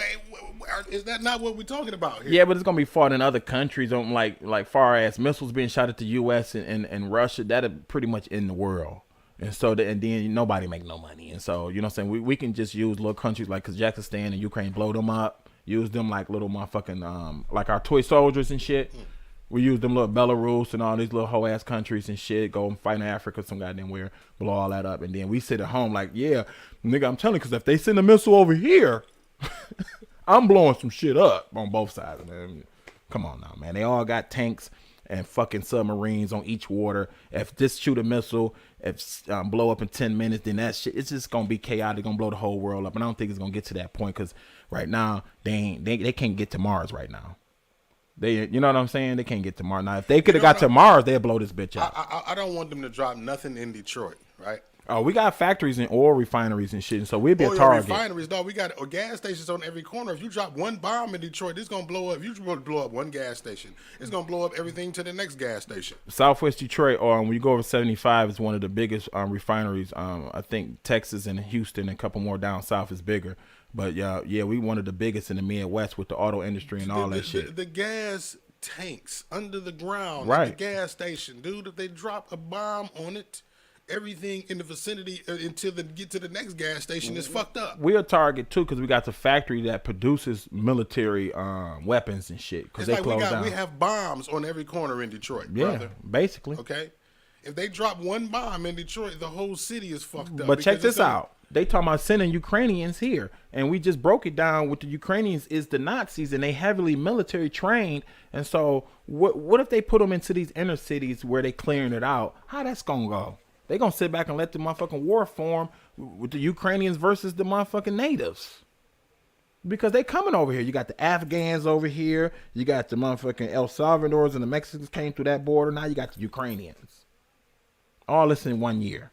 Is that not what we're talking about here? Yeah, but it's gonna be fought in other countries on like far as missiles being shot at the U.S. and Russia. That'll pretty much end the world. And so and then nobody make no money. And so you know what I'm saying, we can just use little countries like Kazakhstan and Ukraine, blow them up, use them like little motherfucking like our toy soldiers and shit. We use them little Belarus and all these little hoe ass countries and shit. Go and fight in Africa, some goddamn where, blow all that up, and then we sit at home like, yeah, nigga, I'm telling you, because if they send a missile over here, I'm blowing some shit up on both sides, man. Come on now, man. They all got tanks and fucking submarines on each water. If this shoot a missile, if blow up in 10 minutes, then that shit, it's just gonna be chaotic. Gonna blow the whole world up, and I don't think it's gonna get to that point because right now they can't get to Mars right now. You know what I'm saying? They can't get to Mars. Now, if they could have got to Mars, they'd blow this bitch up. I don't want them to drop nothing in Detroit, right? Oh, we got factories and oil refineries and shit, and so we'd be a Oil target. refineries, dog. We got gas stations on every corner. If you drop one bomb in Detroit, it's gonna blow up. If you blow up one gas station, it's gonna blow up everything to the next gas station. Southwest Detroit, when you go over 75, is one of the biggest refineries. I think Texas and Houston and a couple more down south is bigger. But yeah, we one of the biggest in the Midwest with the auto industry and all that shit. The gas tanks under the ground Right. at the gas station, dude. If they drop a bomb on it, everything in the vicinity until they get to the next gas station is fucked up. We're a target too because we got the factory that produces military weapons and shit. Because It's they like closed down. we have bombs on every corner in Detroit, Yeah, brother. basically. Okay, if they drop one bomb in Detroit, the whole city is fucked up. But check because this out. They talking about sending Ukrainians here, and we just broke it down with the Ukrainians is the Nazis, and they heavily military trained. And so, what if they put them into these inner cities where they clearing it out? How that's gonna go? They gonna sit back and let the motherfucking war form with the Ukrainians versus the motherfucking natives. Because they coming over here. You got the Afghans over here. You got the motherfucking El Salvadors and the Mexicans came through that border. Now you got the Ukrainians. All this in 1 year.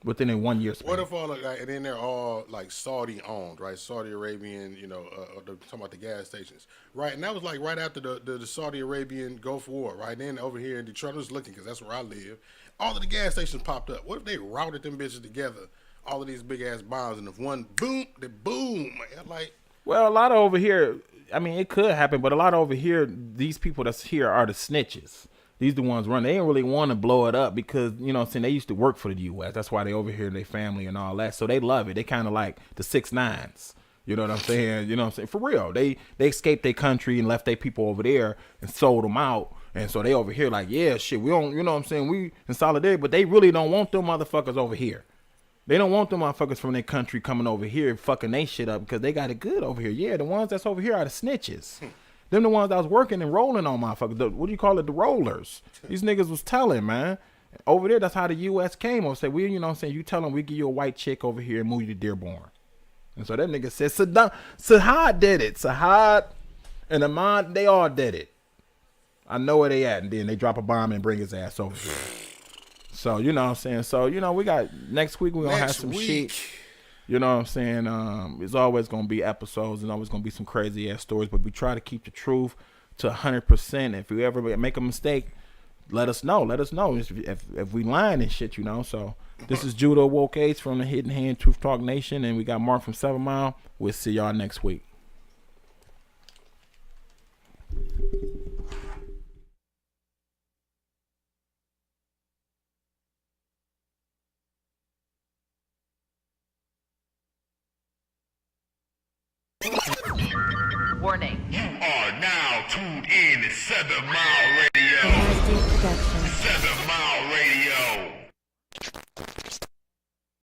Within a 1 year span. What if all of that, and then they're all like Saudi owned, right? Saudi Arabian, talking about the gas stations, right? And that was like right after the Saudi Arabian Gulf War, right? Then over here in Detroit, I was looking because that's where I live. All of the gas stations popped up. What if they routed them bitches together? All of these big ass bombs, and if one boom, they boom. Like, well, a lot of over here, I mean, it could happen, but a lot of over here, these people that's here are the snitches. These the ones running. They didn't really want to blow it up because, you know what I'm saying, they used to work for the U.S. That's why they over here, their family and all that. So they love it. They kind of like the 6ix9ines. You know what I'm saying? You know what I'm saying? For real. They escaped their country and left their people over there and sold them out. And so they over here like, yeah, shit, we don't, you know what I'm saying? We in solidarity, but they really don't want them motherfuckers over here. They don't want them motherfuckers from their country coming over here and fucking they shit up because they got it good over here. Yeah, the ones that's over here are the snitches. Them the ones that was working and rolling on motherfuckers. What do you call it? The rollers. These niggas was telling, man. Over there, that's how the U.S. came over. Say, we, you know what I'm saying, you tell them we give you a white chick over here and move you to Dearborn. And so that nigga said, Sahad did it. Sahad and Ahmad, they all did it. I know where they at. And then they drop a bomb and bring his ass over here. So, you know what I'm saying? So, you know, we got, next week we're going to have some shit. You know what I'm saying? It's always going to be episodes and always going to be some crazy ass stories, but we try to keep the truth to 100%. If you ever make a mistake, let us know. Let us know if we lying and shit, you know. So this is Judah Woke Ace from the Hidden Hand Truth Talk Nation, and we got Mark from 7 Mile. We'll see y'all next week. Warning. You are now tuned in to 7 Mile Radio.